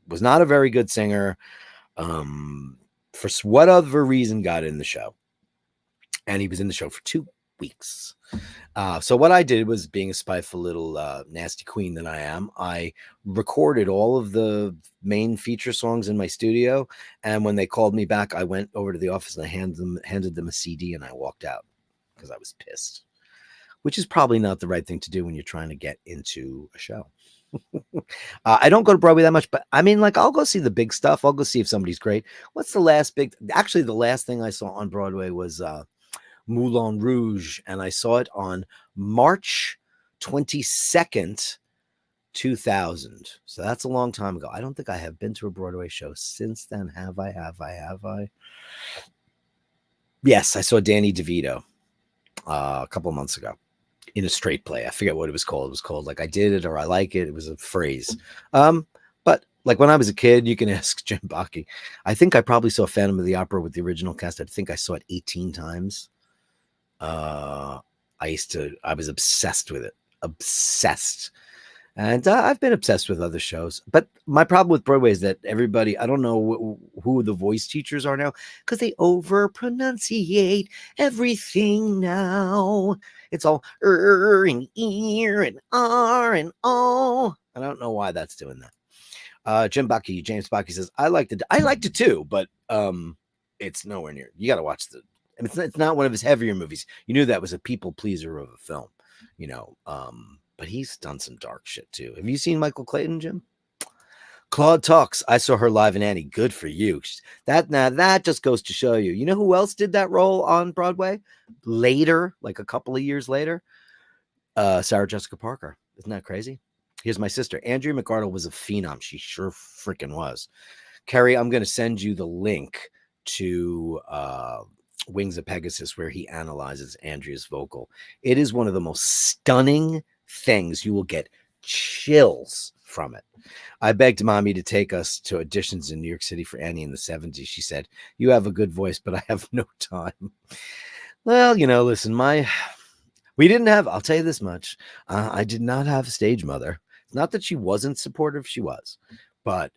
was not a very good singer. For whatever reason, got in the show. And he was in the show for 2 weeks. So what I did was, being a spiteful little nasty queen that I am, I recorded all of the main feature songs in my studio. And when they called me back, I went over to the office and I handed them a CD and I walked out because I was pissed, which is probably not the right thing to do when you're trying to get into a show. I don't go to Broadway that much, but I mean, like, I'll go see the big stuff. I'll go see if somebody's great. What's the last big, actually the last thing I saw on Broadway was Moulin Rouge, and I saw it on March 22nd, 2000. So that's a long time ago. I don't think I have been to a Broadway show since then. Have I? Yes, I saw Danny DeVito a couple of months ago in a straight play. I forget what it was called. It was called like I Did It or I Like It. It was a phrase. But like when I was a kid, you can ask Jim Bakke. I think I probably saw Phantom of the Opera with the original cast. I think I saw it 18 times. I was obsessed with it. Obsessed. And I've been obsessed with other shows. But my problem with Broadway is that everybody, I don't know who the voice teachers are now, because they over pronunciate everything now. It's all and ear and R and O. I don't know why that's doing that. James Bakke says, I liked it too, but it's nowhere near. You got to watch it's not one of his heavier movies. You knew that was a people pleaser of a film, but he's done some dark shit too. Have you seen Michael Clayton, Jim? Claude Talks. I saw her live in Annie. Good for you. That just goes to show you. You know who else did that role on Broadway later, like a couple of years later? Sarah Jessica Parker. Isn't that crazy? Here's my sister. Andrea McArdle was a phenom. She sure freaking was. Carrie, I'm going to send you the link to Wings of Pegasus, where he analyzes Andrea's vocal. It is one of the most stunning things. You will get chills from it. I begged Mommy to take us to auditions in New York City for Annie in the 70s. She said, you have a good voice, but I have no time. Well, listen, we didn't have, I'll tell you this much. I did not have a stage mother. It's not that she wasn't supportive. She was, but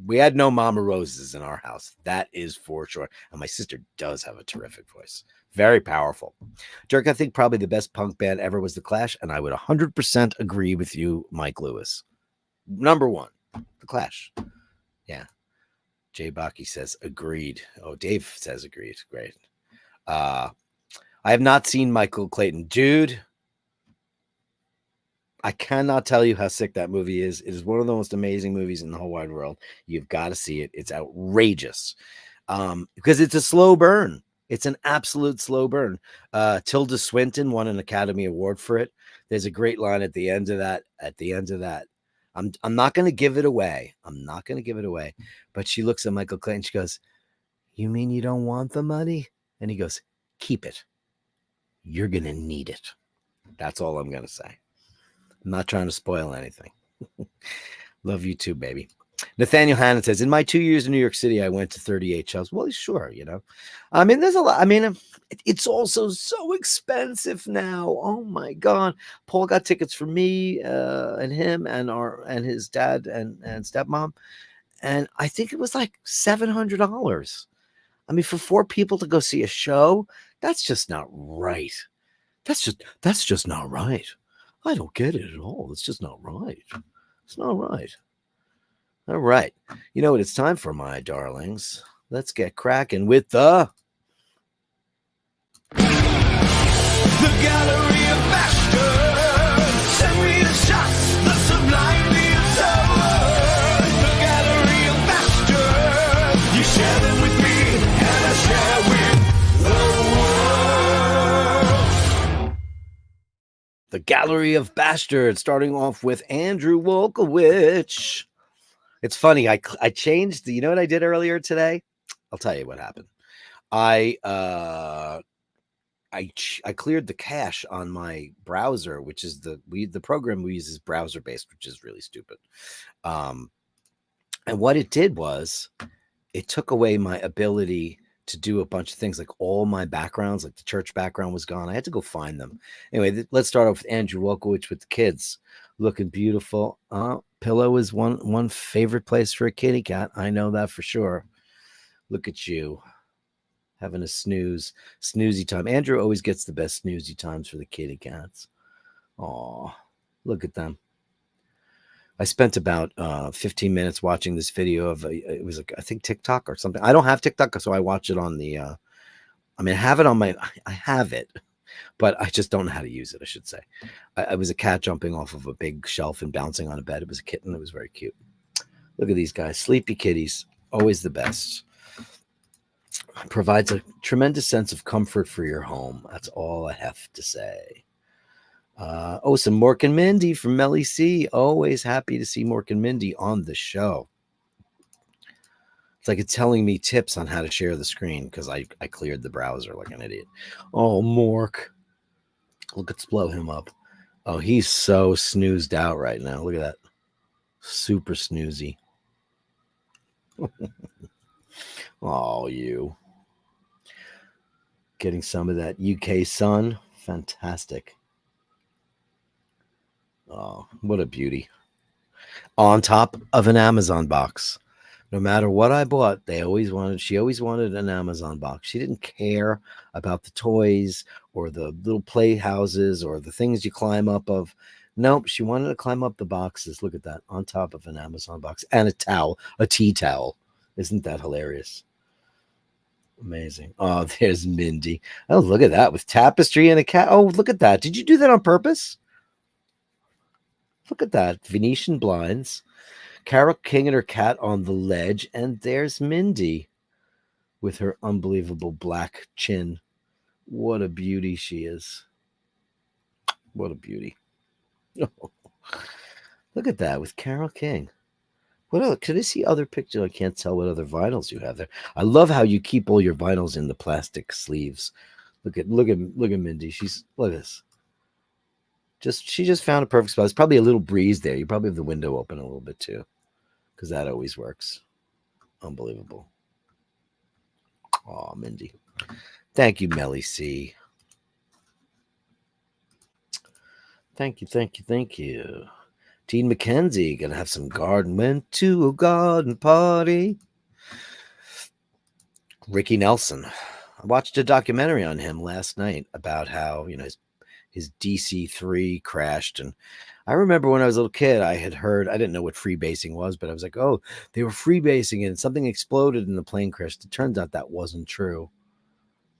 we had no Mama Roses in our house. That is for sure. And my sister does have a terrific voice. Very powerful. Dirk, I think probably the best punk band ever was The Clash. And I would 100% agree with you, Mike Lewis. Number one, The Clash. Yeah. Jay Bakke says agreed. Oh, Dave says agreed. Great. I have not seen Michael Clayton. Dude, I cannot tell you how sick that movie is. It is one of the most amazing movies in the whole wide world. You've got to see it. It's outrageous because it's a slow burn. It's an absolute slow burn. Tilda Swinton won an Academy Award for it. There's a great line at the end of that. I'm not going to give it away. But she looks at Michael Clayton. She goes, you mean you don't want the money? And he goes, keep it. You're going to need it. That's all I'm going to say. I'm not trying to spoil anything. Love you too, baby. Nathaniel Hannon says, in my 2 years in New York City, I went to 38 shows. Well, sure, I mean, there's a lot. I mean, it's also so expensive now. Oh my God. Paul got tickets for me and him and his dad and stepmom. And I think it was like $700. I mean, for 4 people to go see a show, that's just not right. That's just not right. I don't get it at all. It's just not right. It's not right. All right. You know what it's time for, my darlings? Let's get cracking with the gallery of Bastards. Send me the shots, the sublime, the absurd. The gallery of Bastards. You share them with me, and I share with the world. The Gallery of Bastards, starting off with Andrew Wolkowicz. It's funny. I changed. You know what I did earlier today? I'll tell you what happened. I I cleared the cache on my browser, which is the program we use is browser based, which is really stupid. And what it did was it took away my ability to do a bunch of things, like all my backgrounds, like the church background was gone. I had to go find them. Anyway, let's start off with Andrew Wolkowicz with the kids looking beautiful. Pillow is one favorite place for a kitty cat. I know that for sure. Look at you having a snoozy time. Andrew always gets the best snoozy times for the kitty cats. Aw, look at them. I spent about 15 minutes watching this video of it was like, I think TikTok or something. I don't have TikTok, so I watch it on the. I have it on my. I have it, but I just don't know how to use it. I should say. I was a cat jumping off of a big shelf and bouncing on a bed. It was a kitten. It was very cute. Look at these guys, sleepy kitties, always the best. Provides a tremendous sense of comfort for your home. That's all I have to say. Some Mork and Mindy from Melly C. Always happy to see Mork and Mindy on the show. It's like it's telling me tips on how to share the screen because I cleared the browser like an idiot. Oh, Mork. Let's blow him up. Oh, he's so snoozed out right now. Look at that. Super snoozy. Oh, you. Getting some of that UK sun. Fantastic. Oh, what a beauty. On top of an Amazon box. No matter what I bought, she always wanted an Amazon box. She didn't care about the toys or the little playhouses or the things you climb up of. Nope, she wanted to climb up the boxes. Look at that, on top of an Amazon box. And a towel, a tea towel. Isn't that hilarious? Amazing. Oh, there's Mindy. Oh, look at that, with tapestry and a cat. Oh, look at that. Did you do that on purpose? Look at that. Venetian blinds. Carol King and her cat on the ledge. And there's Mindy with her unbelievable black chin. What a beauty she is. What a beauty. Look at that with Carol King. What else? Can I see other pictures? I can't tell what other vinyls you have there. I love how you keep all your vinyls in the plastic sleeves. Look at Mindy. Look at this. She just found a perfect spot. There's probably a little breeze there. You probably have the window open a little bit too, because that always works. Unbelievable. Oh, Mindy. Thank you, Melly C. Thank you. Dean McKenzie, gonna have some garden. Went to a garden party. Ricky Nelson. I watched a documentary on him last night about how, his DC-3 crashed. And I remember when I was a little kid, I didn't know what freebasing was, but I was like, oh, they were freebasing and something exploded and the plane crashed. It turns out that wasn't true.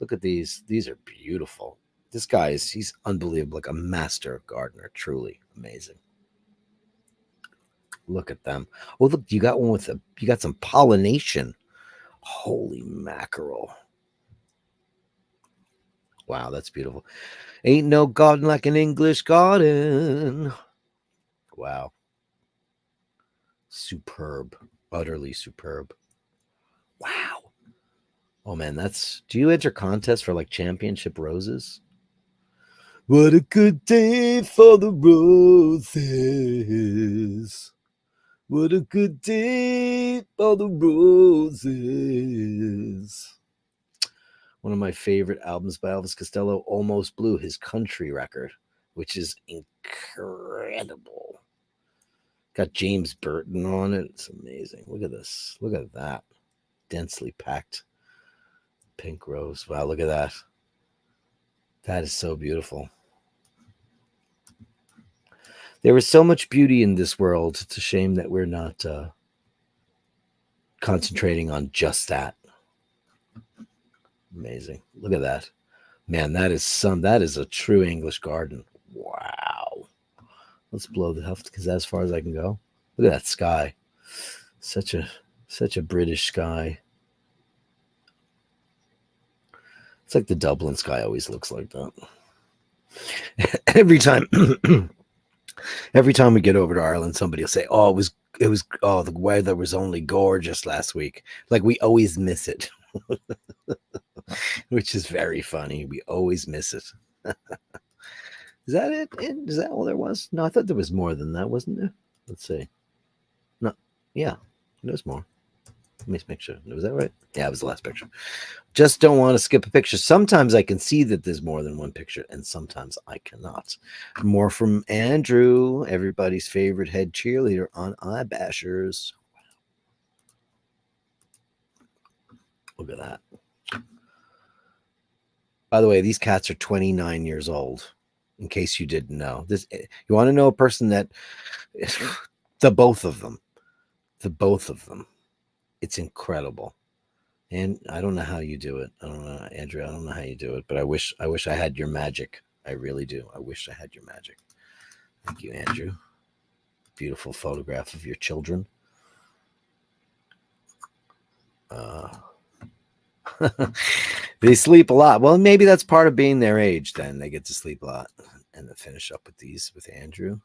Look at these. These are beautiful. This guy he's unbelievable, like a master gardener, truly amazing. Look at them. Oh, look, you got one you got some pollination. Holy mackerel. Wow, that's beautiful. Ain't no garden like an English garden. Wow. Superb. Utterly superb. Wow. Oh, man, do you enter contests for like championship roses? What a good day for the roses. What a good day for the roses. One of my favorite albums by Elvis Costello, Almost Blue, his country record, which is incredible. Got James Burton on it. It's amazing. Look at this. Look at that. Densely packed pink rose. Wow, look at that. That is so beautiful. There is so much beauty in this world. It's a shame that we're not concentrating on just that. Amazing. Look at that. Man, that is a true English garden. Wow. Let's blow the huff because that's as far as I can go. Look at that sky. Such a British sky. It's like the Dublin sky always looks like that. Every time we get over to Ireland, somebody will say, oh, the weather was only gorgeous last week. Like we always miss it. which is very funny. We always miss it. Is that it? Is that all there was? No, I thought there was more than that, wasn't there? Let's see. No, yeah, there's more. Let me make sure. Was that right? Yeah, it was the last picture. Just don't want to skip a picture. Sometimes I can see that there's more than one picture, and sometimes I cannot. More from Andrew, everybody's favorite head cheerleader on iBashers. Look at that. By the way, these cats are 29 years old. In case you didn't know, this you want to know a person that the both of them, it's incredible. And I don't know how you do it. I don't know, Andrew. I don't know how you do it, but I wish I had your magic. I really do. I wish I had your magic. Thank you, Andrew. Beautiful photograph of your children. They sleep a lot. Well, maybe that's part of being their age. Then they get to sleep a lot. And then finish up with these with Andrew.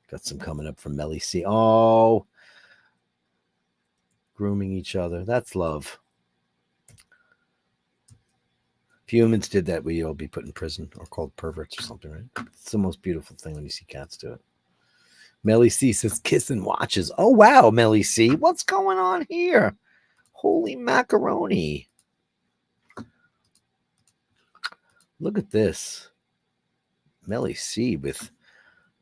Got some coming up from Melly C. Oh, grooming each other. That's love. If humans did that, we'd all be put in prison or called perverts or something, right? It's the most beautiful thing when you see cats do it. Melly C says kiss and watches. Oh, wow, Melly C. What's going on here? Holy macaroni. Look at this. Melly C with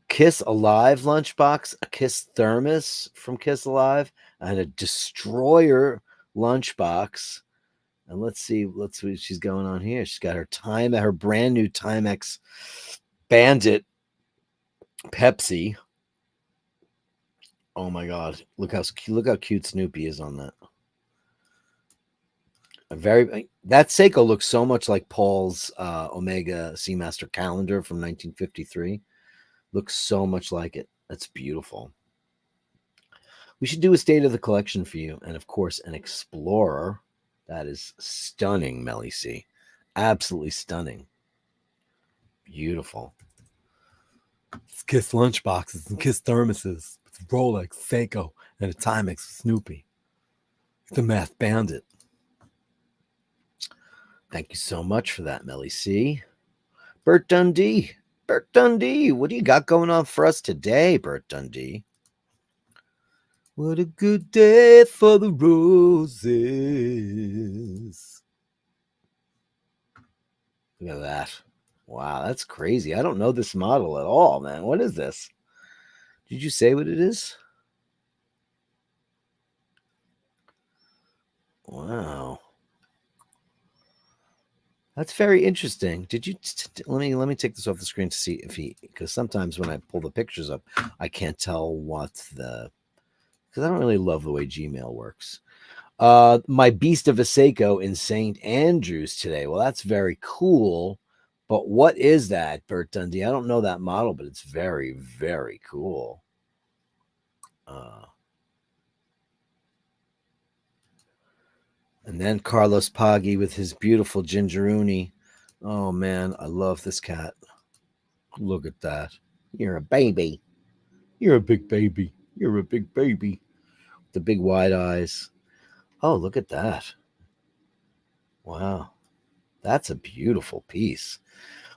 Kiss Alive lunchbox, a Kiss thermos from Kiss Alive, and a Destroyer lunchbox. And let's see what she's going on here. She's got her brand new Timex Bandit Pepsi. Oh my God! Look how cute Snoopy is on that. That Seiko looks so much like Paul's Omega Seamaster calendar from 1953. Looks so much like it. That's beautiful. We should do a state of the collection for you, and of course, an Explorer. That is stunning, Melly C. Absolutely stunning. Beautiful. It's Kiss lunchboxes and Kiss thermoses with Rolex, Seiko, and a Timex Snoopy. The Math Bandit. Thank you so much for that, Melly C. Bert Dundee. Bert Dundee, what do you got going on for us today, Bert Dundee? What a good day for the roses. Look at that. Wow, that's crazy. I don't know this model at all, man. What is this? Did you say what it is? Wow. That's very interesting. Did you let me take this off the screen to see if because sometimes when I pull the pictures up, I can't tell because I don't really love the way Gmail works. My Beast of a Seiko in St. Andrews today. Well, that's very cool. But what is that, Bert Dundee? I don't know that model, but it's very, very cool. And then Carlos Paggi with his beautiful Gingeruni. Oh, man, I love this cat. Look at that. You're a baby. You're a big baby. You're a big baby. The big wide eyes. Oh, look at that. Wow. That's a beautiful piece.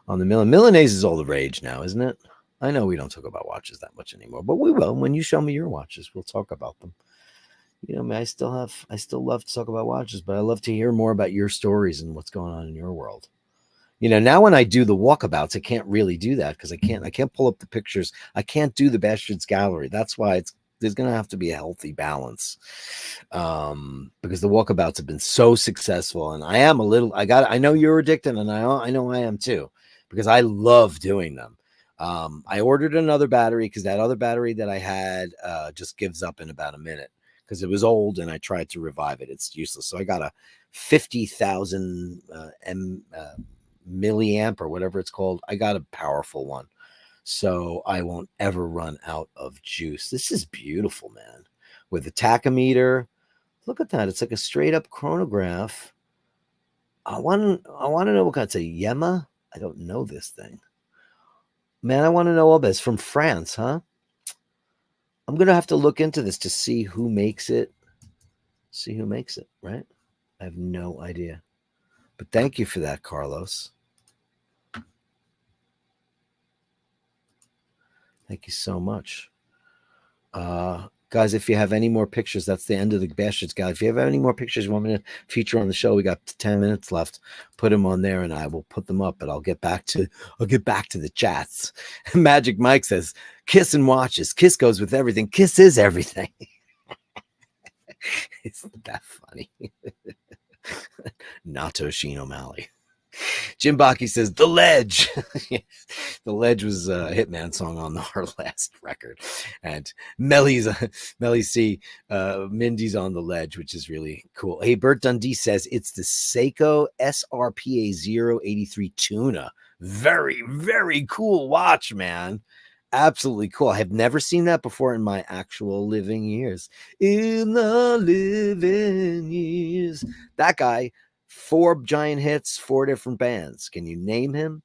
On the Milanese is all the rage now, isn't it? I know we don't talk about watches that much anymore, but we will. When you show me your watches, we'll talk about them. You know, I still love to talk about watches, but I love to hear more about your stories and what's going on in your world. You know, now when I do the walkabouts, I can't really do that because I can't pull up the pictures. I can't do the Bashtards Gallery. That's why there's going to have to be a healthy balance because the walkabouts have been so successful. And I know you're addicted and I know I am too, because I love doing them. I ordered another battery because that other battery that I had just gives up in about a minute because it was old and I tried to revive it. It's useless. So I got a 50,000 milliamp or whatever it's called. I got a powerful one. So I won't ever run out of juice. This is beautiful, man. With the tachometer. Look at that. It's like a straight up chronograph. I want to know what kind. It's a Yema. I don't know this thing. Man, I want to know all this. From France, huh? I'm going to have to look into this to see who makes it. See who makes it, right? I have no idea. But thank you for that, Carlos. Thank you so much. Guys, if you have any more pictures, that's the end of the Bastards Gallery. If you have any more pictures you want me to feature on the show, we got 10 minutes left. Put them on there and I will put them up, but I'll get back to the chats. Magic Mike says, Kiss and watches. Kiss goes with everything. Kiss is everything. Isn't that funny? Nato Sheen O'Malley. Jim Baki says, The Ledge. The Ledge was a Hitman song on our last record. And Melly C, Mindy's on The Ledge, which is really cool. Hey, Bert Dundee says, it's the Seiko SRPA 083 Tuna. Very, very cool watch, man. Absolutely cool. I have never seen that before in my actual living years. In the living years. That guy, 4 giant hits, 4 different bands. Can you name him?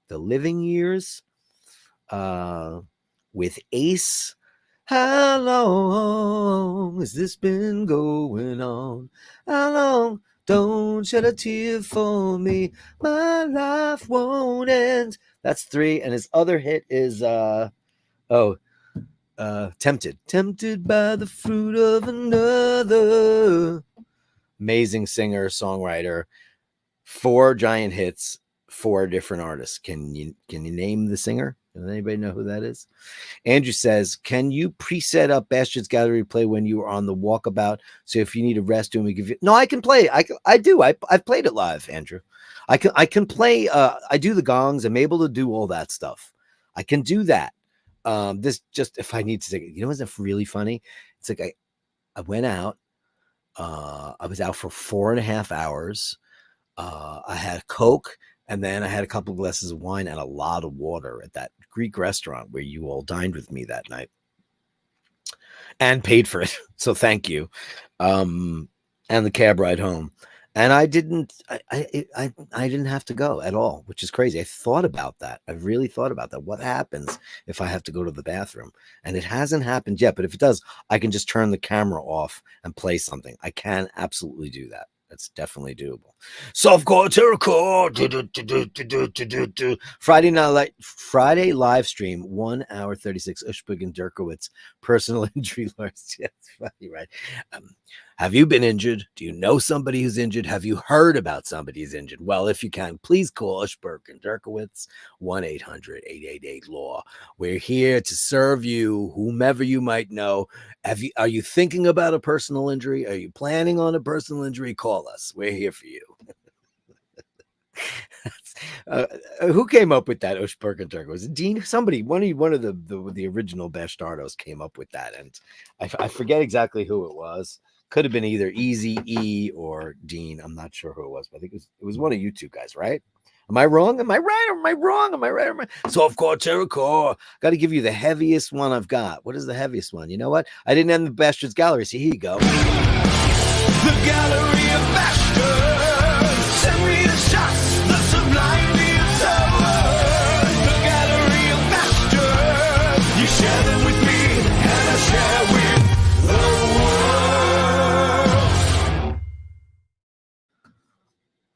The Living Years, with Ace. How long has this been going on? How long? Don't shed a tear for me. My life won't end. That's 3. And his other hit is Tempted by the fruit of another. Amazing singer, songwriter, 4 giant hits, 4 different artists. Can you name the singer? Does anybody know who that is? Andrew says, can you preset up Bastards Gallery play when you are on the Walkabout? So if you need a rest, and we give you. No, I can play. I do. I've played it live, Andrew. I can play. I do the gongs. I'm able to do all that stuff. I can do that. This just if I need to take. You know what's really funny? It's like I went out. I was out for 4.5 hours. I had a Coke, and then I had a couple of glasses of wine and a lot of water at that Greek restaurant where you all dined with me that night and paid for it. So thank you. And the cab ride home. And I didn't have to go at all, which is crazy. I thought about that. I really thought about that. What happens if I have to go to the bathroom? And it hasn't happened yet. But if it does, I can just turn the camera off and play something. I can absolutely do that. That's definitely doable. Softcore, terrorcore. Friday live stream, 1 hour 36. Ushbug and Dirkowitz, personal injury lawyers. Yeah, that's funny, right? Have you been injured? Do you know somebody who's injured? Have you heard about somebody who's injured? Well, if you can, please call Ushbug and Dirkowitz, 1-800-888-LAW. We're here to serve you, whomever you might know. Are you thinking about a personal injury? Are you planning on a personal injury? Call us. We're here for you. Who came up with that? Ushbug and Dirkowitz. Was it Dean? Somebody, one of the original Bashtardos came up with that, and I forget exactly who it was. Could have been either Easy E or Dean. I'm not sure who it was, but I think it was one of you two guys, right? Am I wrong? Am I right? Am I wrong? Am I right? Softcore, terrorcore. Got to give you the heaviest one I've got. What is the heaviest one? You know what? I didn't end the Bastards Gallery. So here you go. The Gallery of Bastards. Send me the shots, the sublime, the absurd. The Gallery of Bastards. You share them with me, and I share with the world.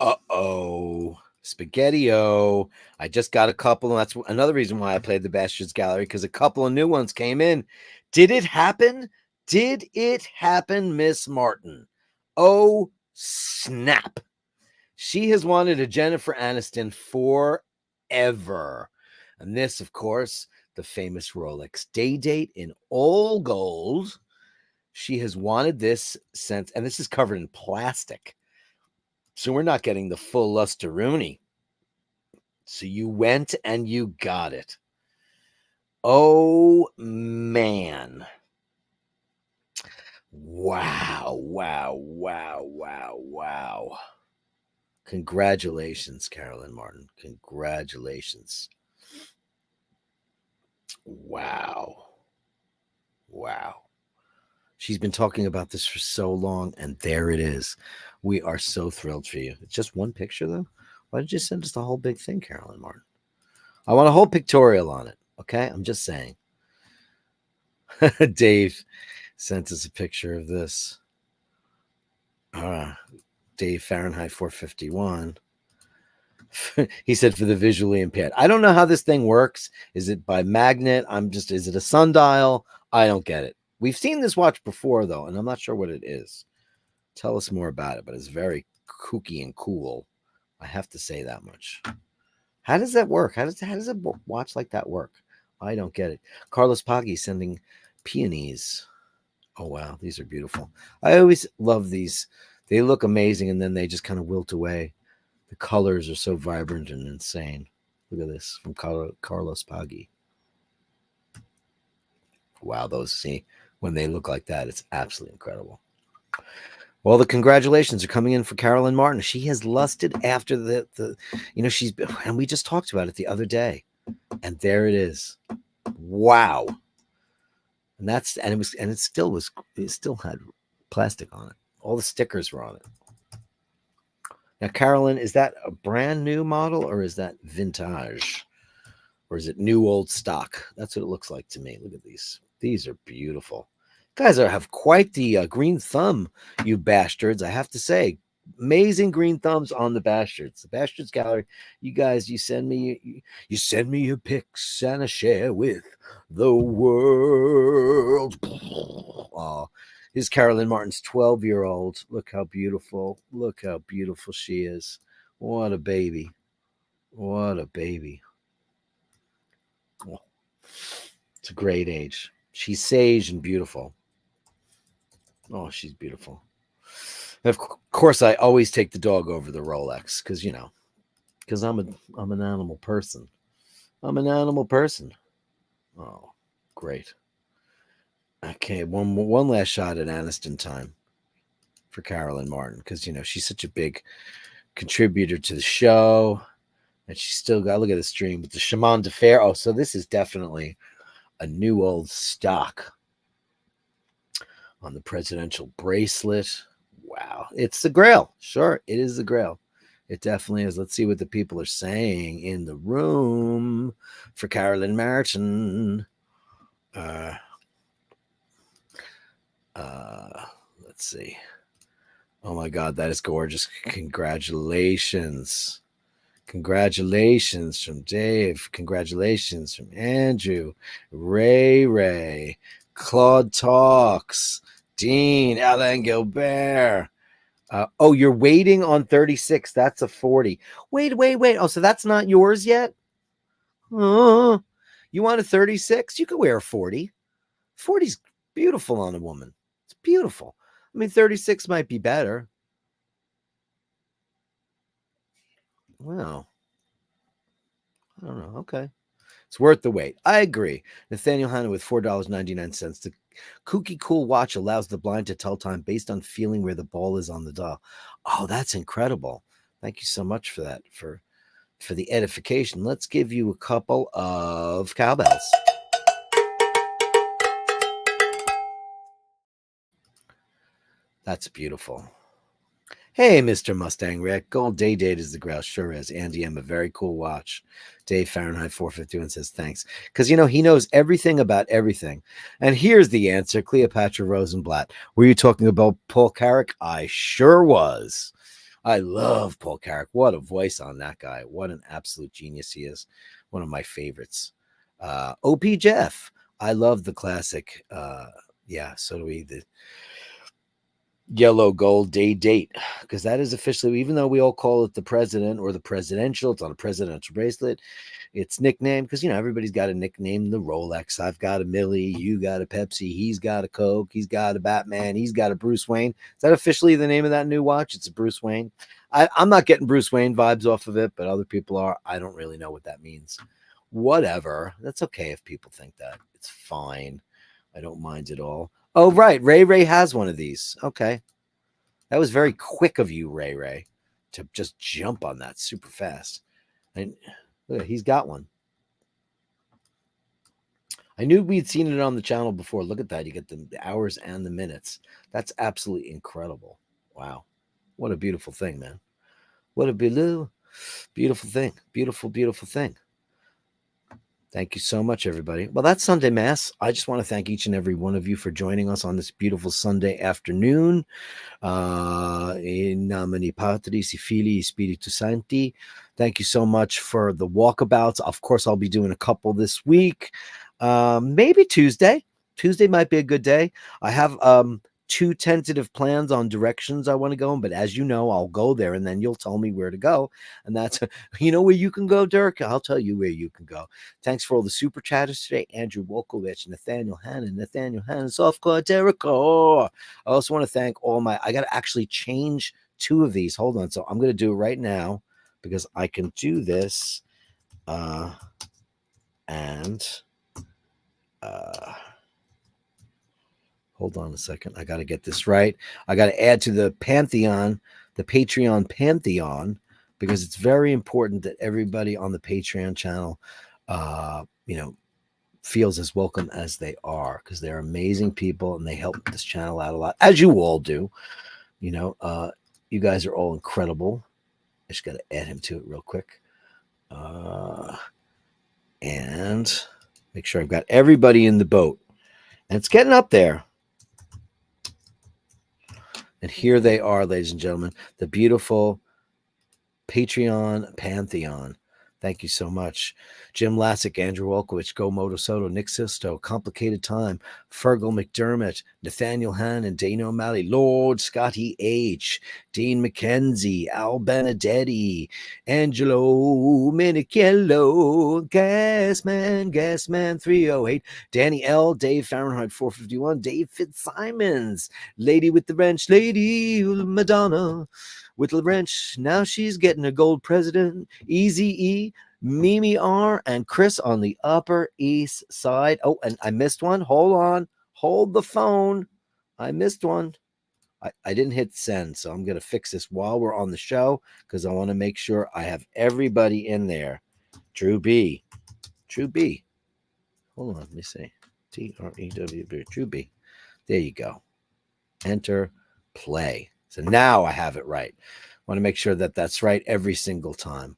Uh-oh. Spaghetti-o. I just got a couple, and that's another reason why I played the Bastards Gallery, because a couple of new ones came in. Did it happen? Did it happen, Miss Martin? Oh, snap. She has wanted a Jennifer Aniston forever. And this, of course, the famous Rolex day date in all gold. She has wanted this since, and this is covered in plastic. So we're not getting the full luster-rooney. So you went and you got it. Oh, man. Wow, wow, wow, wow, wow. Congratulations, Carolyn Martin. Congratulations. Wow. Wow. She's been talking about this for so long, and there it is. We are so thrilled for you. It's just one picture, though. Why did you send us the whole big thing, Carolyn Martin? I want a whole pictorial on it, okay? I'm just saying. Dave sent us a picture of this. Dave Fahrenheit 451. He said for the visually impaired. I don't know how this thing works. Is it by magnet? Is it a sundial? I don't get it. We've seen this watch before, though, and I'm not sure what it is. Tell us more about it, but it's very kooky and cool. I have to say that much. How does that work? How does a watch like that work? I don't get it. Carlos Paggi sending peonies. Oh, wow. These are beautiful. I always love these. They look amazing, and then they just kind of wilt away. The colors are so vibrant and insane. Look at this from Carlos Paggi. Wow, those, see, when they look like that, it's absolutely incredible. Well, the congratulations are coming in for Carolyn Martin. She has lusted after she's been, and we just talked about it the other day. And there it is. Wow. And it still had plastic on it. All the stickers were on it. Now, Carolyn, is that a brand new model or is that vintage? Or is it new old stock? That's what it looks like to me. Look at these. These are beautiful. Guys have quite the green thumb, you bastards. I have to say, amazing green thumbs on the Bastards. The Bastards Gallery. You guys, you send me your pics and I share with the world. Oh, here's Carolyn Martin's 12-year-old. Look how beautiful. Look how beautiful she is. What a baby. What a baby. Oh, it's a great age. She's sage and beautiful. Oh, she's beautiful. And of course, I always take the dog over the Rolex because I'm an animal person. I'm an animal person. Oh, great. Okay, one last shot at Aniston time for Carolyn Martin because she's such a big contributor to the show, and she's still got, look at the stream with the Chemin de Fer. Oh, so this is definitely a new old stock on the presidential bracelet. Wow. It's the Grail. Sure, it is the Grail. It definitely is. Let's see what the people are saying in the room for Carolyn Martin. Let's see. Oh my God, that is gorgeous. Congratulations. Congratulations from Dave. Congratulations from Andrew, Ray, Claude Talks, Dean, Alain Gilbert. Oh, you're waiting on 36. That's a 40. Wait. Oh, so that's not yours yet? Oh, you want a 36? You could wear a 40. 40's beautiful on a woman. It's beautiful. I mean, 36 might be better. Wow. I don't know. Okay. It's worth the wait. I agree. Nathaniel Hanna with $4.99. The kooky cool watch allows the blind to tell time based on feeling where the ball is on the dial. Oh, that's incredible. Thank you so much for that, for the edification. Let's give you a couple of cowbells. That's beautiful. Hey, Mr. Mustang Rick. Gold Day Date is the Grail. Sure is. Andy M, a very cool watch. Dave Fahrenheit 451 says thanks. Because, he knows everything about everything. And here's the answer. Cleopatra Rosenblatt. Were you talking about Paul Carrick? I sure was. I love Paul Carrick. What a voice on that guy. What an absolute genius he is. One of my favorites. O.P. Jeff. I love the classic. Yeah, so do we. The yellow gold day date, because that is officially, even though we all call it the president or the presidential, it's on a presidential bracelet, it's nicknamed because everybody's got a nickname. The Rolex, I've got a Millie, you got a Pepsi, he's got a Coke, he's got a Batman, he's got a Bruce Wayne. Is that officially the name of that new watch? It's a Bruce Wayne. I'm not getting Bruce Wayne vibes off of it, but other people are. I don't really know what that means. Whatever, that's okay if people think that. It's fine. I don't mind at all. Oh, right. Ray has one of these. Okay. That was very quick of you, Ray, to just jump on that super fast. And look, he's got one. I knew we'd seen it on the channel before. Look at that. You get the hours and the minutes. That's absolutely incredible. Wow. What a beautiful thing, man. What a beautiful thing. Beautiful thing. Thank you so much, everybody. Well, that's Sunday Mass. I just want to thank each and every one of you for joining us on this beautiful Sunday afternoon. In nomine Patris, Filii, Spiritus Sancti. Thank you so much for the walkabouts. Of course, I'll be doing a couple this week. Maybe Tuesday. Tuesday might be a good day. I have two tentative plans on directions I want to go in, but as you know, I'll go there and then you'll tell me where to go. And that's, you know, where you can go, Dirk. I'll tell you where you can go. Thanks for all the super chatters today. Andrew Wolkowicz, Nathaniel Hannon, Softcore Jericho. I also want to thank all my, I got to actually change two of these. Hold on. So I'm going to do it right now because I can do this. Hold on a second. I got to get this right. I got to add to the Pantheon, the Patreon Pantheon, because it's very important that everybody on the Patreon channel, feels as welcome as they are, because they're amazing people and they help this channel out a lot, as you all do. You guys are all incredible. I just got to add him to it real quick. And make sure I've got everybody in the boat. And it's getting up there. And here they are, ladies and gentlemen, the beautiful Patreon Pantheon. Thank you so much. Jim Lassick, Andrew Wolkowicz, Go Moto Soto, Nick Sisto, Complicated Time, Fergal McDermott, Nathaniel Hannon, Dana O'Malley, Lord Scotty H, Dean McKenzie, Al Benedetti, Angelo Minichello, Gasman 308, Danny L, Dave Fahrenheit 451, Dave Fitzsimons, Lady with the Wrench, Lady Madonna with the wrench. Now she's getting a gold president. Easy E, Mimi R, and Chris on the Upper East Side. Oh, and I missed one. Hold on. Hold the phone. I missed one. I didn't hit send, so I'm going to fix this while we're on the show because I want to make sure I have everybody in there. Drew B. Hold on. Let me see. TREW. Drew B. There you go. Enter play. So now I have it right. I want to make sure that that's right every single time,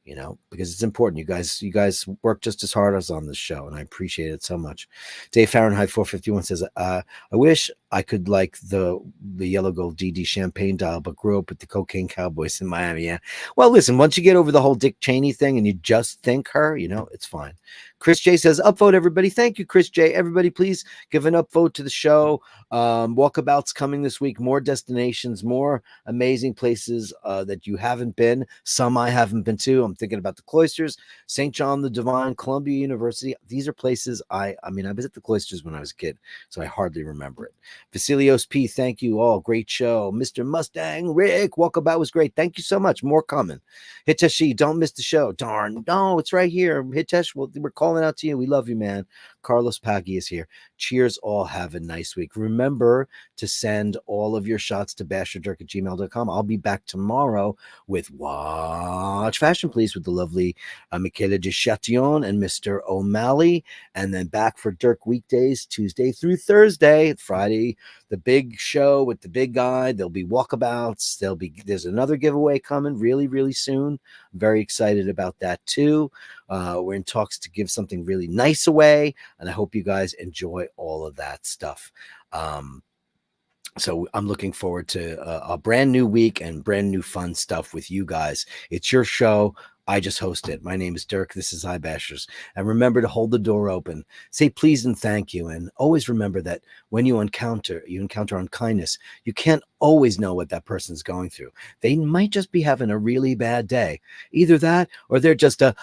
because it's important. You guys work just as hard as on this show, and I appreciate it so much. Dave Fahrenheit 451 says, I wish I could like the yellow gold DD champagne dial, but grew up with the cocaine cowboys in Miami. Yeah. Well, listen, once you get over the whole Dick Cheney thing and you just think her, it's fine. Chris J says, upvote everybody. Thank you, Chris J. Everybody, please give an upvote to the show. Walkabout's coming this week. More destinations, more amazing places that you haven't been. Some I haven't been to. I'm thinking about the Cloisters, St. John the Divine, Columbia University. These are places I was at the Cloisters when I was a kid, so I hardly remember it. Vasilios P, thank you all. Great show. Mr. Mustang, Rick, Walkabout was great. Thank you so much. More coming. Hiteshi, don't miss the show. Darn. No, it's right here. Hitesh, we're calling out to you. We love you, man. Carlos Paggi is here. Cheers all. Have a nice week. Remember to send all of your shots to bashtardirk@gmail.com. I'll be back tomorrow with Watch Fashion, Please, with the lovely Michaela de Chatillon and Mr. O'Malley. And then back for Dirk weekdays, Tuesday through Thursday. Friday, the big show with the big guy. There'll be walkabouts. There's another giveaway coming really, really soon. I'm very excited about that too. We're in talks to give something really nice away, and I hope you guys enjoy all of that stuff. So I'm looking forward to a brand new week and brand new fun stuff with you guys. It's your show. I just host it. My name is Dirk. This is iBashers. And remember to hold the door open. Say please and thank you. And always remember that when you encounter unkindness, you can't always know what that person's going through. They might just be having a really bad day. Either that or they're just a